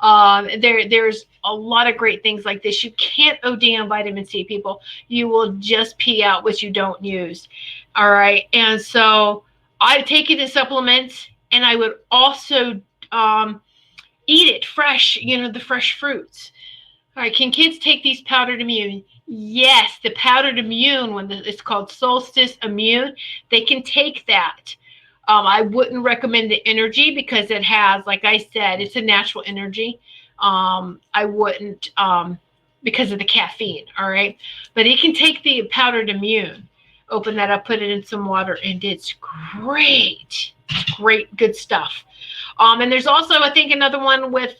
Speaker 1: There's a lot of great things like this. You can't OD on vitamin C, people. You will just pee out what you don't use. All right. And so I take it in supplements, and I would also eat it fresh, the fresh fruits. All right, can kids take these powdered immune? Yes, the powdered immune, it's called Solstice Immune, they can take that. I wouldn't recommend the energy because it has, like I said, it's a natural energy. I wouldn't because of the caffeine, all right? But you can take the powdered immune, open that up, put it in some water, and it's great. It's great, good stuff. And there's also, I think, another one with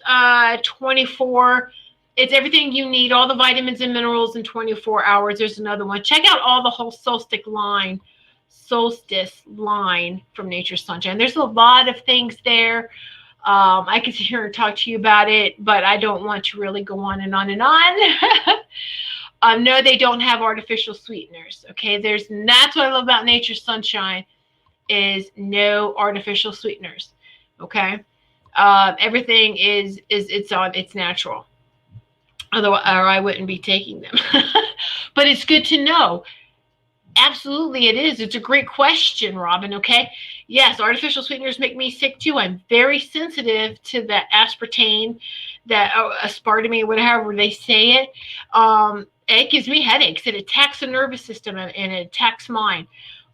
Speaker 1: 24. It's everything you need, all the vitamins and minerals in 24 hours. There's another one. Check out all the whole solstice line from Nature Sunshine. There's a lot of things there. I could sit here and talk to you about it, but I don't want to really go on and on and on. No, they don't have artificial sweeteners. Okay, that's what I love about Nature Sunshine is no artificial sweeteners. Okay, everything it's natural. Otherwise, or I wouldn't be taking them. But it's good to know. Absolutely, it is. It's a great question, Robin. Okay. Yes, artificial sweeteners make me sick too. I'm very sensitive to that aspartame, that aspartame, whatever they say it. It gives me headaches. It attacks the nervous system, and it attacks mine.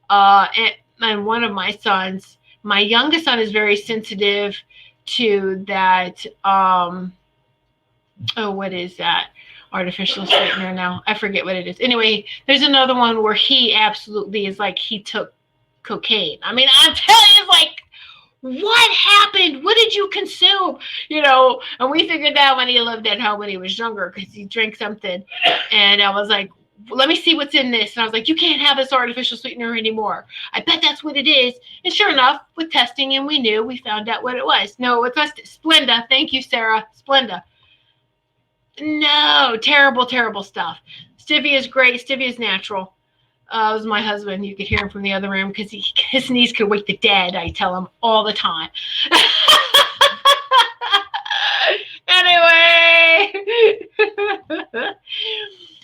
Speaker 1: And one of my sons, my youngest son, is very sensitive to that. What is that? Artificial sweetener now. I forget what it is. Anyway, there's another one where he absolutely is like he took cocaine. I mean, I'm telling you, like, what happened? What did you consume? And we figured that when he lived at home when he was younger because he drank something. And I was like, let me see what's in this. And I was like, you can't have this artificial sweetener anymore. I bet that's what it is. And sure enough, with testing, and we found out what it was. No, it's Splenda. Thank you, Sarah. Splenda. No, terrible, terrible stuff. Stevia is great. Stevia is natural. It was my husband. You could hear him from the other room because his knees could wake the dead. I tell him all the time. Anyway.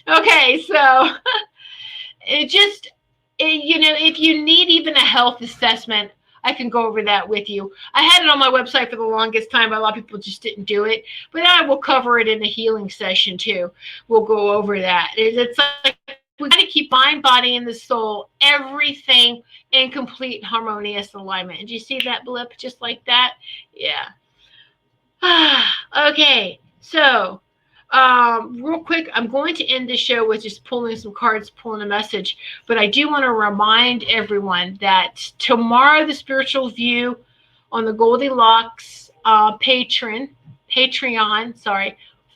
Speaker 1: Okay, so if you need even a health assessment, I can go over that with you. I had it on my website for the longest time, but a lot of people just didn't do it. But I will cover it in the healing session too. We'll go over that. It's like we got to keep mind, body, and the soul, everything in complete harmonious alignment. And do you see that blip just like that? Yeah. Okay, so real quick, I'm going to end the show with just pulling some cards, pulling a message. But I do want to remind everyone that tomorrow, the Spiritual View on the Goldylocks Patreon,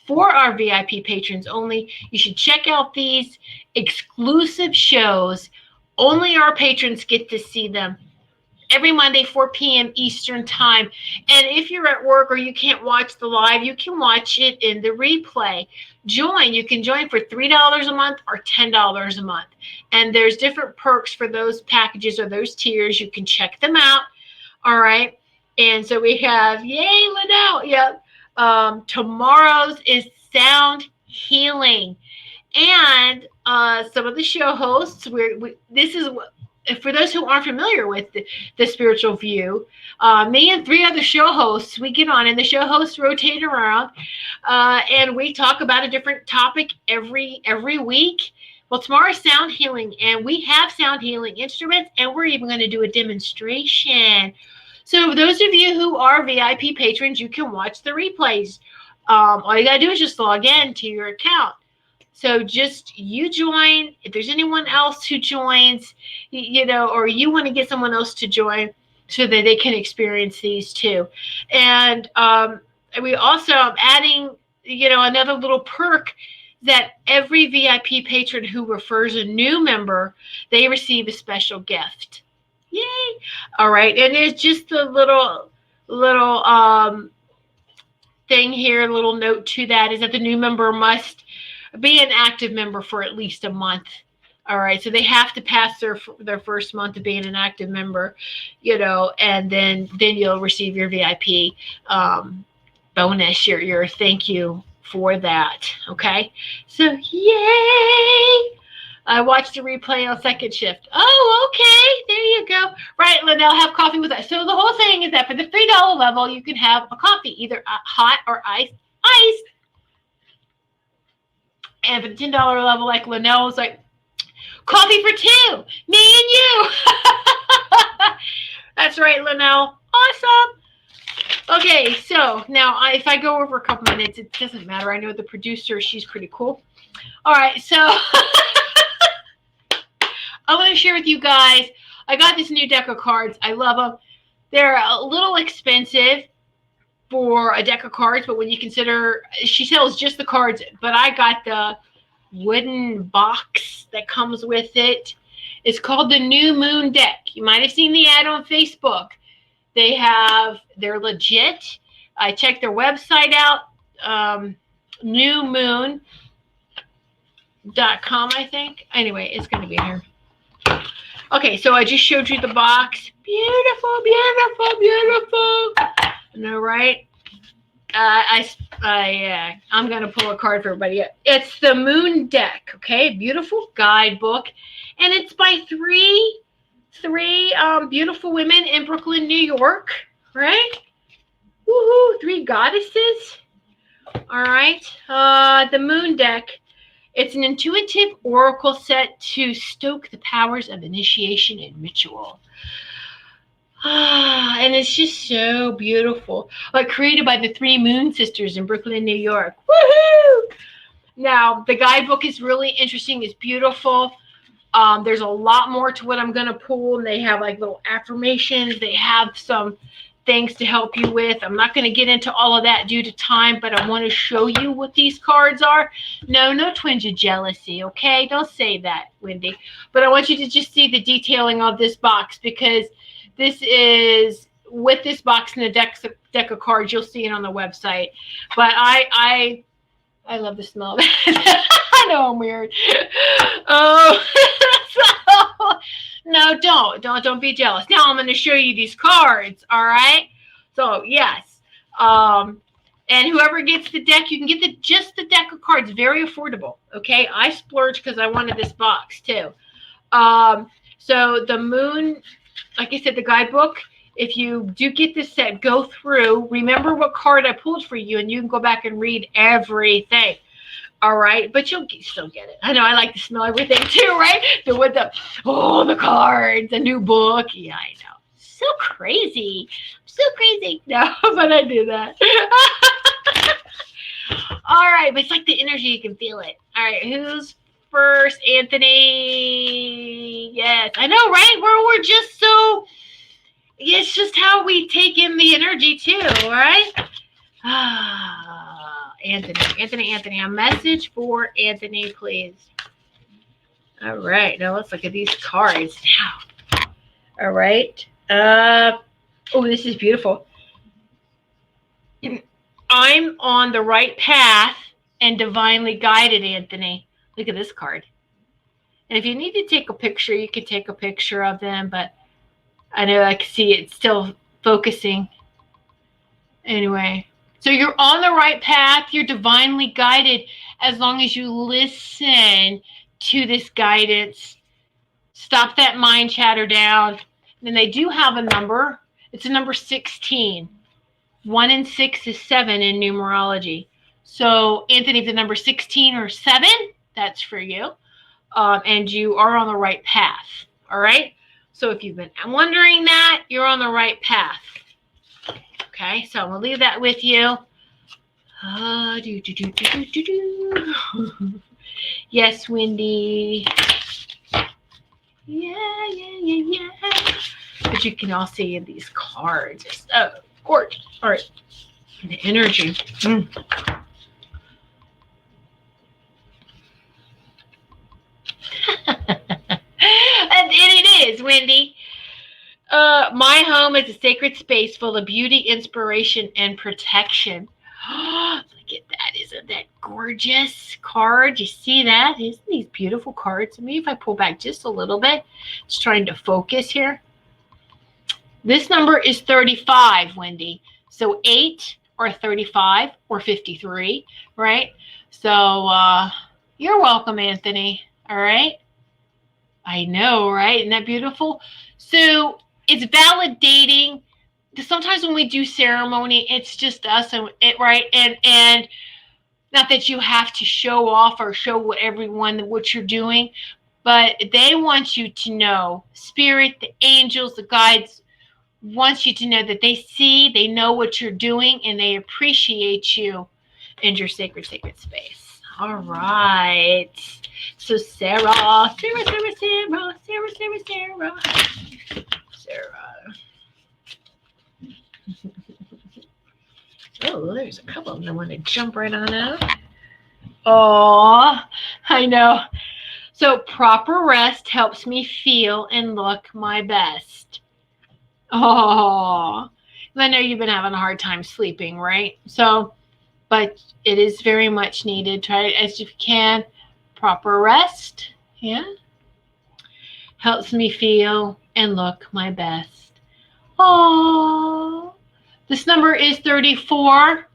Speaker 1: for our VIP patrons only. You should check out these exclusive shows. Only our patrons get to see them. every Monday, 4 p.m. Eastern time. And if you're at work or you can't watch the live, you can watch it in the replay. Join. You can join for $3 a month or $10 a month. And there's different perks for those packages or those tiers. You can check them out. All right. And so we have, yay, Liddell. Yep. Tomorrow's is sound healing. And some of the show hosts, this is for those who aren't familiar with the spiritual view, me and 3 other show hosts, we get on and the show hosts rotate around and we talk about a different topic every week. Well, tomorrow's sound healing, and we have sound healing instruments, and we're even going to do a demonstration. So those of you who are VIP patrons, you can watch the replays. All you got to do is just log in to your account. So just you join. If there's anyone else who joins, or you want to get someone else to join so that they can experience these too. And we also adding, another little perk that every VIP patron who refers a new member, they receive a special gift. Yay. All right. And there's just a little thing here, a little note to that is that the new member must be an active member for at least a month. All right. So they have to pass their first month of being an active member, and then you'll receive your VIP bonus, your thank you for that. Okay. So yay. I watched the replay on second shift. Oh, okay. There you go. Right, Linnell, have coffee with us. So the whole thing is that for the $3 level, you can have a coffee, either hot or iced. And for the $10 level, like Linnell was like, coffee for 2, me and you. That's right, Linnell. Awesome. Okay, so now if I go over a couple minutes, it doesn't matter. I know the producer, she's pretty cool. All right, so I want to share with you guys, I got this new deck of cards. I love them. They're a little expensive for a deck of cards, but when you consider, she sells just the cards, but I got the wooden box that comes with it. It's called the New Moon deck. You might have seen the ad on Facebook. They're legit. I checked their website out, newmoon.com, I think. Anyway, it's going to be here. Okay, so I just showed you the box. Beautiful, beautiful, beautiful. All right. I'm going to pull a card for everybody. It's the Moon deck, okay? Beautiful guidebook. And it's by three beautiful women in Brooklyn, New York, right? Woohoo, 3 goddesses. All right. The Moon deck. It's an intuitive oracle set to stoke the powers of initiation and ritual. And it's just so beautiful. Like created by the 3 Moon sisters in Brooklyn, New York. Woohoo! Now, the guidebook is really interesting. It's beautiful. There's a lot more to what I'm going to pull. They have like little affirmations. They have some things to help you with. I'm not going to get into all of that due to time, but I want to show you what these cards are. No twinge of jealousy, okay? Don't say that, Wendy. But I want you to just see the detailing of this box, because this is, with this box and the deck of cards, you'll see it on the website. But I love the smell of it. I know I'm weird. Oh, no, don't be jealous. Now I'm going to show you these cards. All right. So yes. And whoever gets the deck, you can get just the deck of cards. Very affordable. Okay. I splurged because I wanted this box too. So the Moon, like I said, the guidebook, if you do get this set, go through, remember what card I pulled for you, and you can go back and read everything. All right, but you'll still get it. I know I like to smell everything too, right? The cards, the new book. Yeah, I know. So crazy. No, but I do that. All right, but it's like the energy, you can feel it. All right, who's first? Anthony. Yes, I know, right? We're just so, it's just how we take in the energy too, right? Anthony, a message for Anthony, please. All right, now let's look at these cards now. All right, Oh, this is beautiful. I'm on the right path and divinely guided, Anthony. Look at this card. And if you need to take a picture, you can take a picture of them, but I know I can see it still focusing. Anyway, so you're on the right path. You're divinely guided as long as you listen to this guidance. Stop that mind chatter down. And they do have a number. It's a number 16. 1 and 6 is 7 in numerology. So, Anthony, if the number 16 or 7, that's for you. And you are on the right path. All right? So, if you've been wondering that, you're on the right path. Okay, so I'm going to leave that with you. Yes, Wendy. Yeah. But you can all see in these cards. Just, oh, gorgeous. All right. The energy. And it is, Wendy. My home is a sacred space full of beauty, inspiration, and protection. Look at that. Isn't that gorgeous card? You see that? Isn't these beautiful cards? Maybe if I pull back just a little bit, just trying to focus here. This number is 35, Wendy. So 8 or 35 or 53, right? So you're welcome, Anthony. All right. I know, right? Isn't that beautiful? So it's validating. Sometimes when we do ceremony, it's just us and it, right? And not that you have to show off or show everyone what you're doing, but they want you to know, Spirit, the angels, the guides want you to know that they see, they know what you're doing, and they appreciate you and your sacred space. All right. So Sarah. Oh, there's a couple of them I want to jump right on out. Oh, I know. So proper rest helps me feel and look my best. Oh, I know you've been having a hard time sleeping, right? So, but it is very much needed. Try it as you can. Proper rest, yeah, helps me feel and look my best. Oh, this number is 34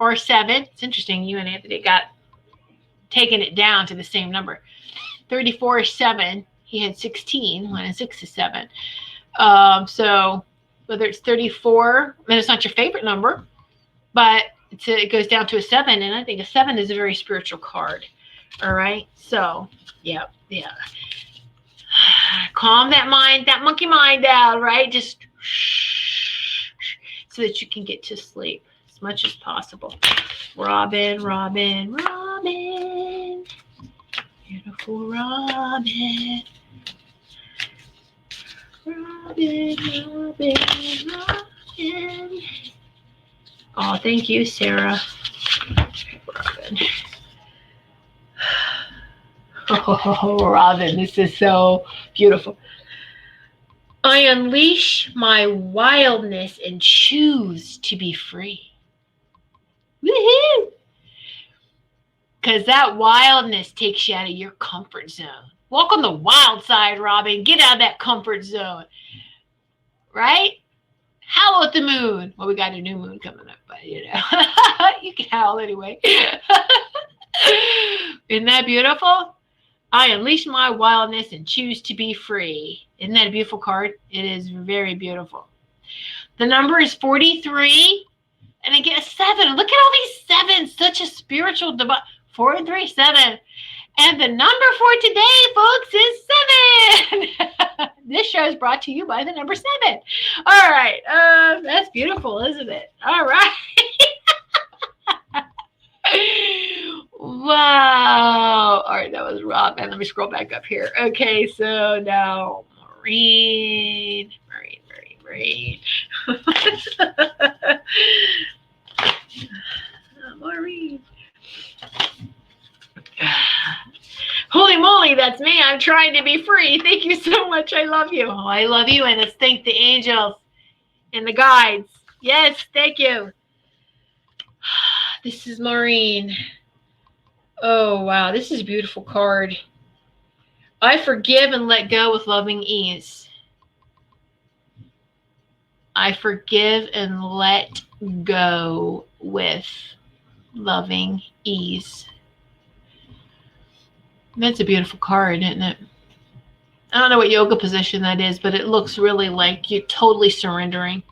Speaker 1: or 7. It's interesting. You and Anthony got taken it down to the same number. 34 is 7. He had 16. 1 and 6 is 7. So whether it's 34, I mean, it's not your favorite number, but it goes down to a 7, and I think a 7 is a very spiritual card. All right, so yeah. Calm that mind, that monkey mind down, right? Just so that you can get to sleep as much as possible. Robin. Beautiful Robin. Robin. Oh, thank you, Sarah. Robin. Oh, Robin, this is so beautiful. I unleash my wildness and choose to be free. Woohoo! Because that wildness takes you out of your comfort zone. Walk on the wild side, Robin. Get out of that comfort zone. Right? Howl at the moon. Well, we got a new moon coming up, but you can howl anyway. Isn't that beautiful? I unleash my wildness and choose to be free. Isn't that a beautiful card? It is very beautiful. The number is 43, and I get a 7. Look at all these 7s. Such a spiritual divine. 4 and 3, 7. And the number for today, folks, is 7. This show is brought to you by the number 7. All right. That's beautiful, isn't it? All right. Wow. All right, that was Robin. Let me scroll back up here. Okay, so now Maureen. Maureen. Holy moly, that's me. I'm trying to be free. Thank you so much. I love you. Oh, I love you. And let's thank the angels and the guides. Yes, thank you. This is Maureen. Oh, wow. This is a beautiful card. I forgive and let go with loving ease. I forgive and let go with loving ease. That's a beautiful card, isn't it? I don't know what yoga position that is, but it looks really like you're totally surrendering,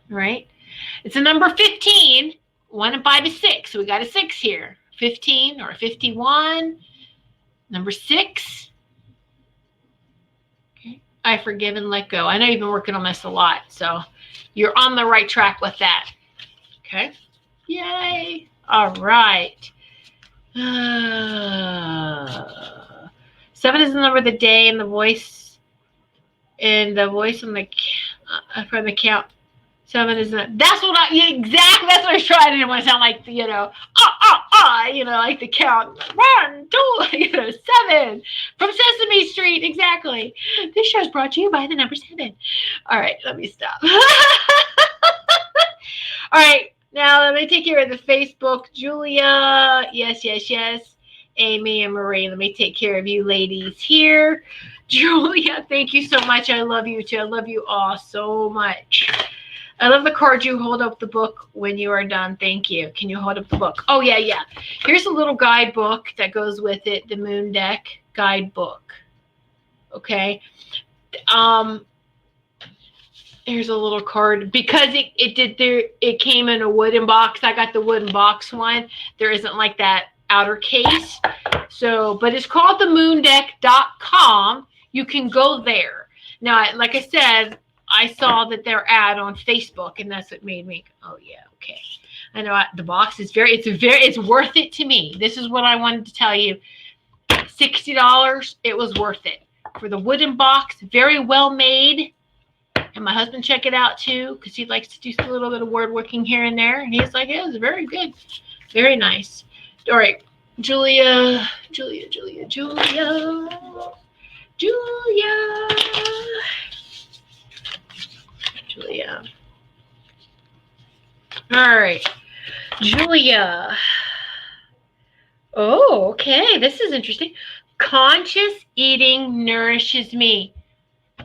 Speaker 1: right? It's a number 15. 1 and 5 is 6. So we got a 6 here. 15 or 51. Number 6. Okay. I forgive and let go. I know you've been working on this a lot, so you're on the right track with that. Okay. Yay. All right. 7 is the number of the day, and the voice on the from the count. 7 is not. That's what exactly. That's what I was trying. I didn't want to sound like like the count. 1, 2, 7 from Sesame Street. Exactly. This show is brought to you by the number 7. All right, let me stop. All right, now let me take care of the Facebook. Julia, yes. Amy and Marie, let me take care of you ladies here. Julia, thank you so much. I love you too. I love you all so much. I love the card. You hold up the book when you are done. Thank you. Can you hold up the book? Oh, yeah. Here's a little guidebook that goes with it, the Moon Deck guidebook. Okay. Here's a little card. Because it came in a wooden box. I got the wooden box one. There isn't like that outer case. But it's called themoondeck.com. You can go there. Now, like I said, I saw that their ad on Facebook, and that's what made me, oh yeah, okay. I know the box is it's worth it to me. This is what I wanted to tell you. $60, it was worth it. For the wooden box, very well made. And my husband checked it out too, because he likes to do a little bit of word working here and there. And he's like, yeah, it's very good. Very nice. All right, Julia. All right, Julia. Oh, okay. This is interesting. Conscious eating nourishes me.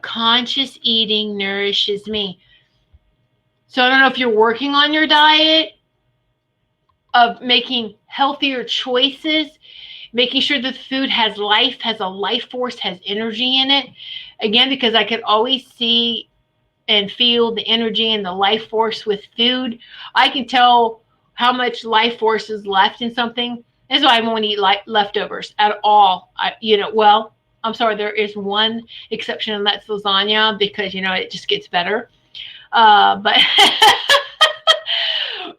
Speaker 1: Conscious eating nourishes me. So I don't know if you're working on your diet of making healthier choices, making sure the food has life, has a life force, has energy in it. Again, because I could always see and feel the energy and the life force with food. I can tell how much life force is left in something. That's why I won't eat leftovers at all. I'm sorry, there is one exception, and that's lasagna, because, it just gets better. But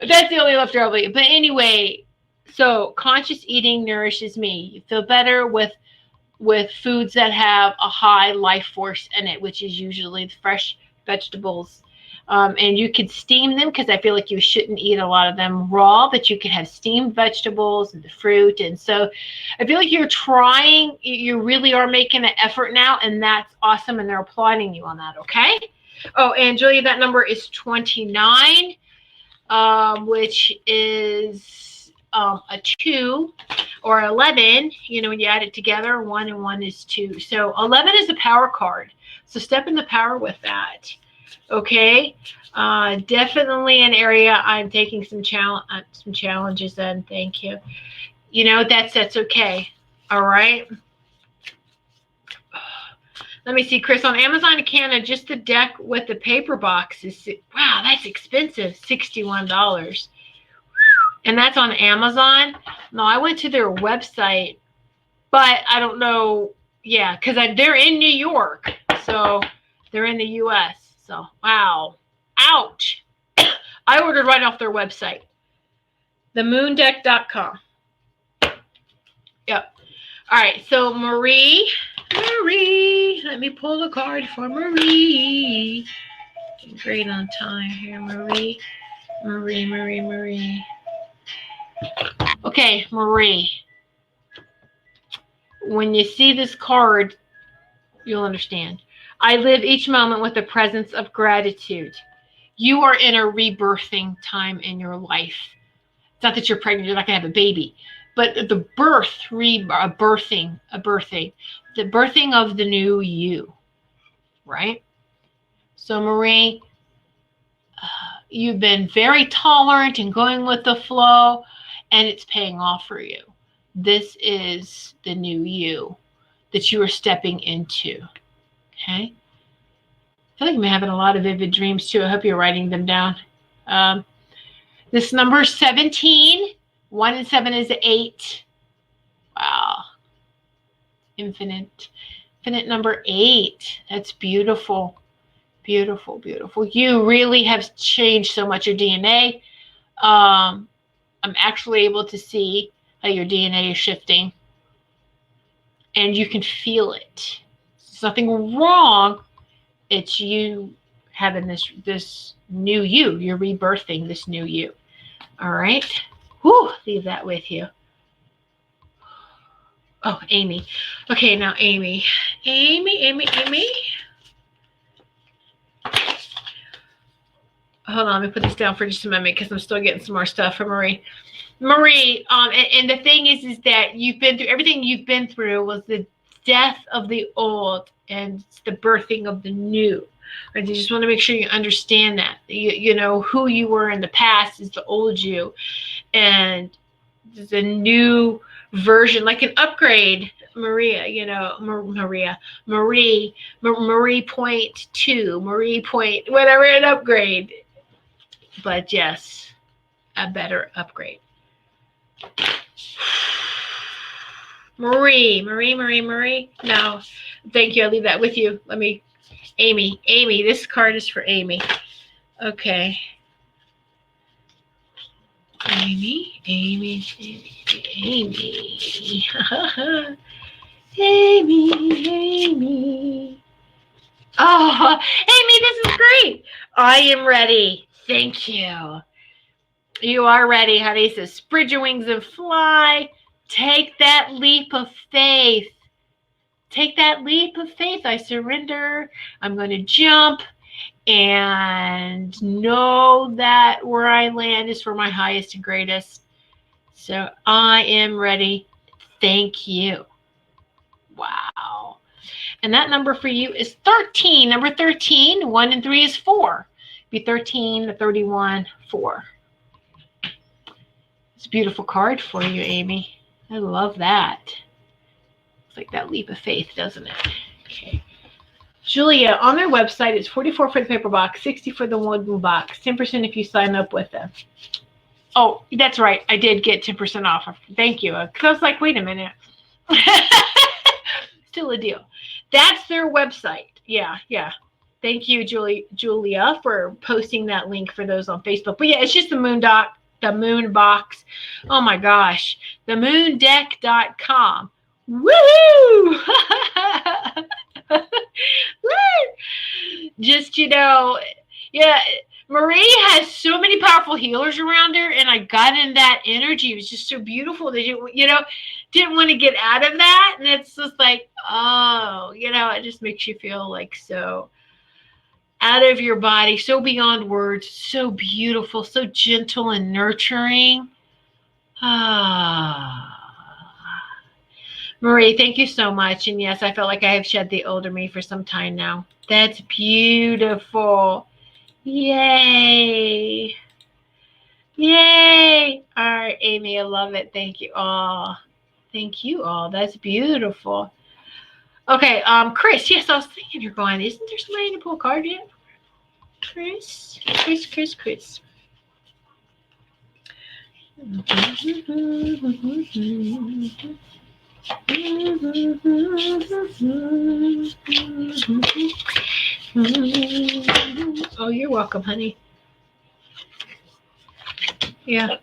Speaker 1: that's the only leftover I'll eat. But anyway, so conscious eating nourishes me. You feel better with foods that have a high life force in it, which is usually the fresh vegetables. And you could steam them, because I feel like you shouldn't eat a lot of them raw, but you could have steamed vegetables and the fruit. And so I feel like you really are making an effort now, and that's awesome. And they're applauding you on that. Okay. Oh, and Julia, that number is 29, which is a 2 or 11, when you add it together, 1 and 1 is 2. So 11 is a power card. So step into power with that. Okay. Definitely an area I'm taking some challenges in. Thank you. That's okay. All right. Let me see, Chris, on Amazon Canada, just the deck with the paper box is, wow, that's expensive, $61. And that's on Amazon. No, I went to their website, but I don't know. Yeah, because they're in New York, so they're in the U.S. So, wow. Ouch. I ordered right off their website, themoondeck.com. Yep. All right, so Marie, let me pull a card for Marie. Great on time here, Marie. Okay, Marie. when you see this card, you'll understand. I live each moment with the presence of gratitude. You are in a rebirthing time in your life. It's not that you're pregnant, you're not going to have a baby, but the birthing, the birthing of the new you, right? So Marie, you've been very tolerant and going with the flow, and it's paying off for you. This is the new you that you are stepping into. Okay? I feel like I'm having a lot of vivid dreams too. I hope you're writing them down. This number is 17. 1 and 7 is 8. Wow. Infinite number 8. That's beautiful. Beautiful, beautiful. You really have changed so much your DNA. I'm actually able to see how your DNA is shifting. And you can feel it. There's nothing wrong. It's you having this new you. You're rebirthing this new you. All right. Whew, leave that with you. Oh, Amy. Okay, now Amy. Amy. Hold on, let me put this down for just a moment because I'm still getting some more stuff from Marie. Marie, and the thing is that you've been through everything you've been through was the death of the old and it's the birthing of the new. Right? You just want to make sure you understand that. You know who you were in the past is the old you, and the new version, like an upgrade. Maria, you know, Marie point 2, Marie point whatever, an upgrade. But yes, a better upgrade. Marie. No, thank you. I'll leave that with you. Amy. This card is for Amy. Okay. Amy. Amy. Oh, Amy, this is great. I am ready. Thank you. You are ready, honey. So spread your wings and fly. Take that leap of faith. Take that leap of faith. I surrender. I'm going to jump and know that where I land is for my highest and greatest. So I am ready. Thank you. Wow. And that number for you is 13. Number 13, 1 and 3 is 4. Be 13, 31, 4. It's a beautiful card for you, Amy. I love that. It's like that leap of faith, doesn't it? Okay. Julia, on their website, it's $44 for the paper box, $60 for the wooden box, 10% if you sign up with them. Oh, that's right. I did get 10% off. Thank you. Because I was like, wait a minute. Still a deal. That's their website. Yeah. Thank you, Julia, for posting that link for those on Facebook. But yeah, it's just the moon box. Oh my gosh. themoondeck.com. Woohoo! Just, yeah, Marie has so many powerful healers around her, and I got in that energy. It was just so beautiful that didn't want to get out of that. And it's just like, oh, it just makes you feel like so out of your body, so beyond words, so beautiful, so gentle and nurturing. Marie, thank you so much. And yes, I felt like I have shed the older me for some time now. That's beautiful. Yay. All right, Amy, I love it. Thank you all. That's beautiful. Okay, Chris. Yes, I was thinking you're going, isn't there somebody to pull a card yet? Chris. Oh, you're welcome, honey. Yeah.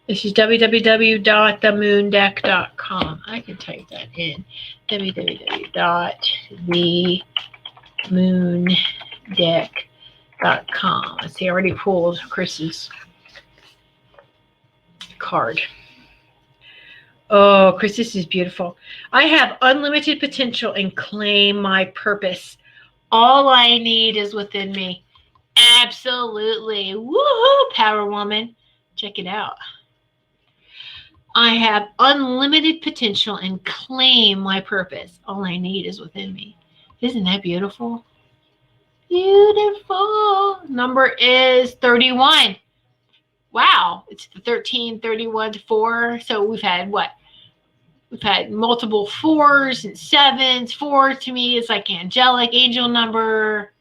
Speaker 1: This is www.themoondeck.com. I can type that in. www.themoondeck.com. Let's see, I already pulled Chris's card. Oh, Chris, this is beautiful. I have unlimited potential and claim my purpose. All I need is within me. Absolutely. Woohoo, Power Woman. Check it out. I have unlimited potential and claim my purpose. All I need is within me. Isn't that beautiful? Beautiful. Number is 31. Wow. It's the 13, 31, 4. So we've had what? We've had multiple 4s and 7s. 4 to me is like angelic, angel number.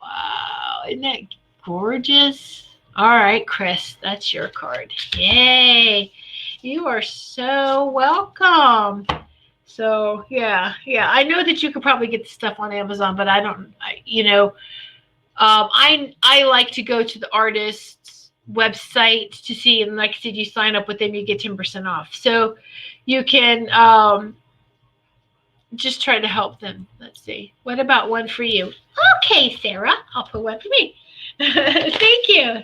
Speaker 1: Wow. Isn't that gorgeous? All right, Chris, that's your card. Yay. You are so welcome. So yeah. I know that you could probably get the stuff on Amazon, but I don't. I like to go to the artist's website to see, and like I said, you sign up with them, you get 10% off. So you can just try to help them. Let's see. What about one for you? Okay, Sarah, I'll put one for me. Thank you.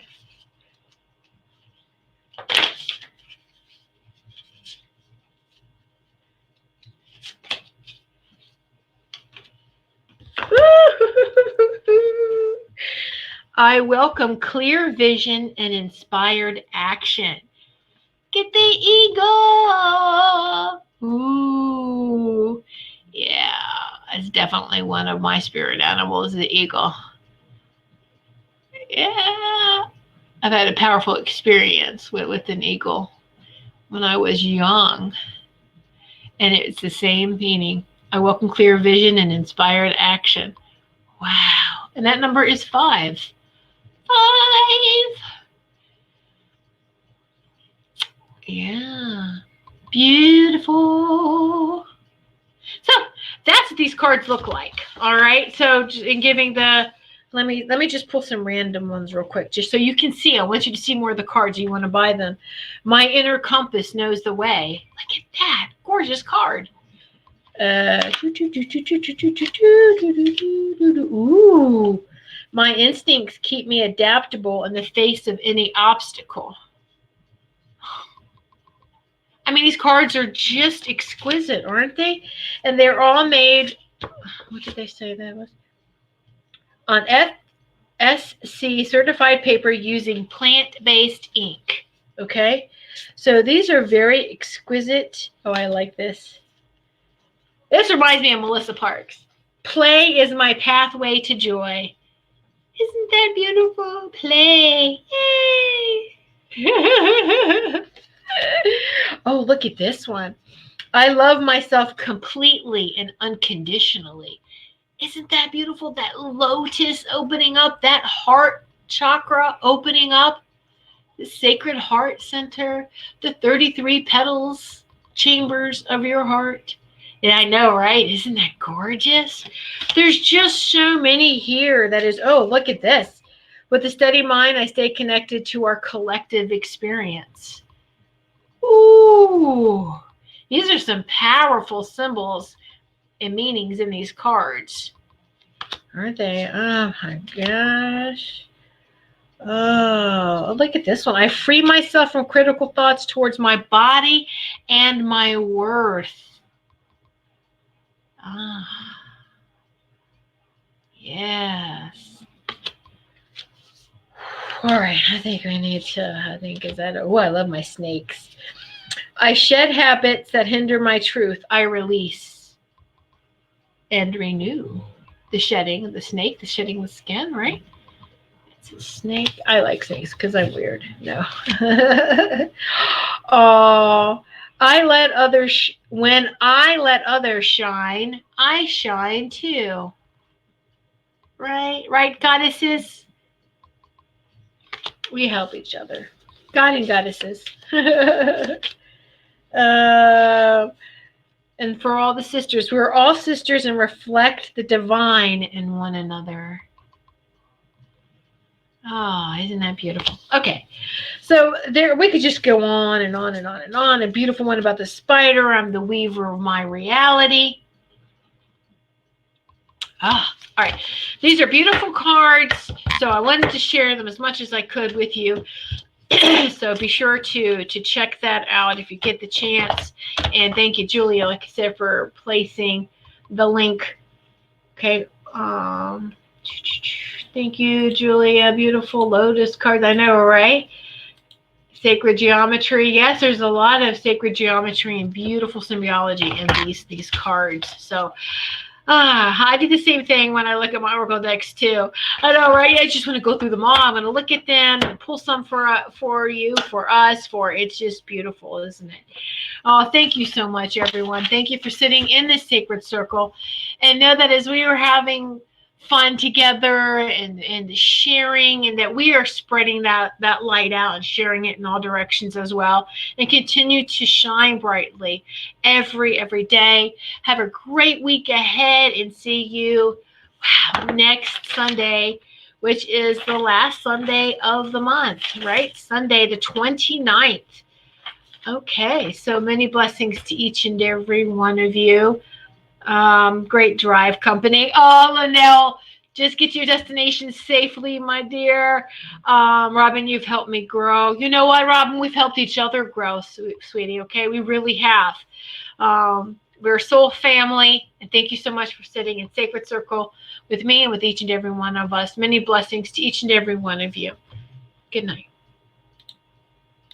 Speaker 1: I welcome clear vision and inspired action. Get the eagle. Ooh. Yeah, it's definitely one of my spirit animals, the eagle. Yeah. I've had a powerful experience with an eagle when I was young. And it's the same meaning. I welcome clear vision and inspired action. Wow. And that number is 5. 5. Yeah. Beautiful. So that's what these cards look like. All right. So in giving let me just pull some random ones real quick, just so you can see. I want you to see more of the cards. You want to buy them. My inner compass knows the way. Look at that gorgeous card. Ooh. My instincts keep me adaptable in the face of any obstacle. I mean, these cards are just exquisite, aren't they? And they're all made, what did they say that was? On FSC certified paper using plant-based ink. Okay? So these are very exquisite. Oh, I like this. This reminds me of Melissa Parks. Play is my pathway to joy. Isn't that beautiful? Play. Yay! Oh, look at this one. I love myself completely and unconditionally. Isn't that beautiful? That lotus opening up, that heart chakra opening up, the sacred heart center, the 33 petals, chambers of your heart. Yeah, I know, right? Isn't that gorgeous? There's just so many here that is, oh, look at this. With a steady mind, I stay connected to our collective experience. Ooh, these are some powerful symbols and meanings in these cards, aren't they? Oh my gosh. Oh, look at this one. I free myself from critical thoughts towards my body and my worth. Ah, yes. All right, I think is that, oh, I love my snakes. I shed habits that hinder my truth. I release and renew. The shedding of the snake, the shedding the skin, right? It's a snake. I like snakes because I'm weird. No. Oh, when I let others shine, I shine too. Right, goddesses? We help each other. God and goddesses. And for all the sisters, we're all sisters and reflect the divine in one another. Oh, isn't that beautiful? Okay, so there we could just go on and on and on and on. A beautiful one about the spider. I'm the weaver of my reality. Ah, all right. These are beautiful cards, so I wanted to share them as much as I could with you. So be sure to check that out if you get the chance. And thank you, Julia, like I said, for placing the link. Okay. Thank you, Julia. Beautiful lotus cards. I know, right? Sacred geometry. Yes, there's a lot of sacred geometry and beautiful symbology in these cards. So I do the same thing when I look at my Oracle decks too. I know, right? I just want to go through them all. I'm going to look at them and pull some for you, for us, for it's just beautiful, isn't it? Oh, thank you so much, everyone. Thank you for sitting in this sacred circle. And know that as we are having fun together and sharing, and that we are spreading that light out and sharing it in all directions as well, and continue to shine brightly every day. Have a great week ahead, and see you next Sunday, which is the last Sunday of the month, right? Sunday the 29th. Okay, so many blessings to each and every one of you. Great drive, company. Oh, Linnell, just get to your destination safely, my dear. Robin, you've helped me grow. You know what, Robin? We've helped each other grow, sweetie, okay? We really have. We're a soul family, and thank you so much for sitting in Sacred Circle with me and with each and every one of us. Many blessings to each and every one of you. Good night.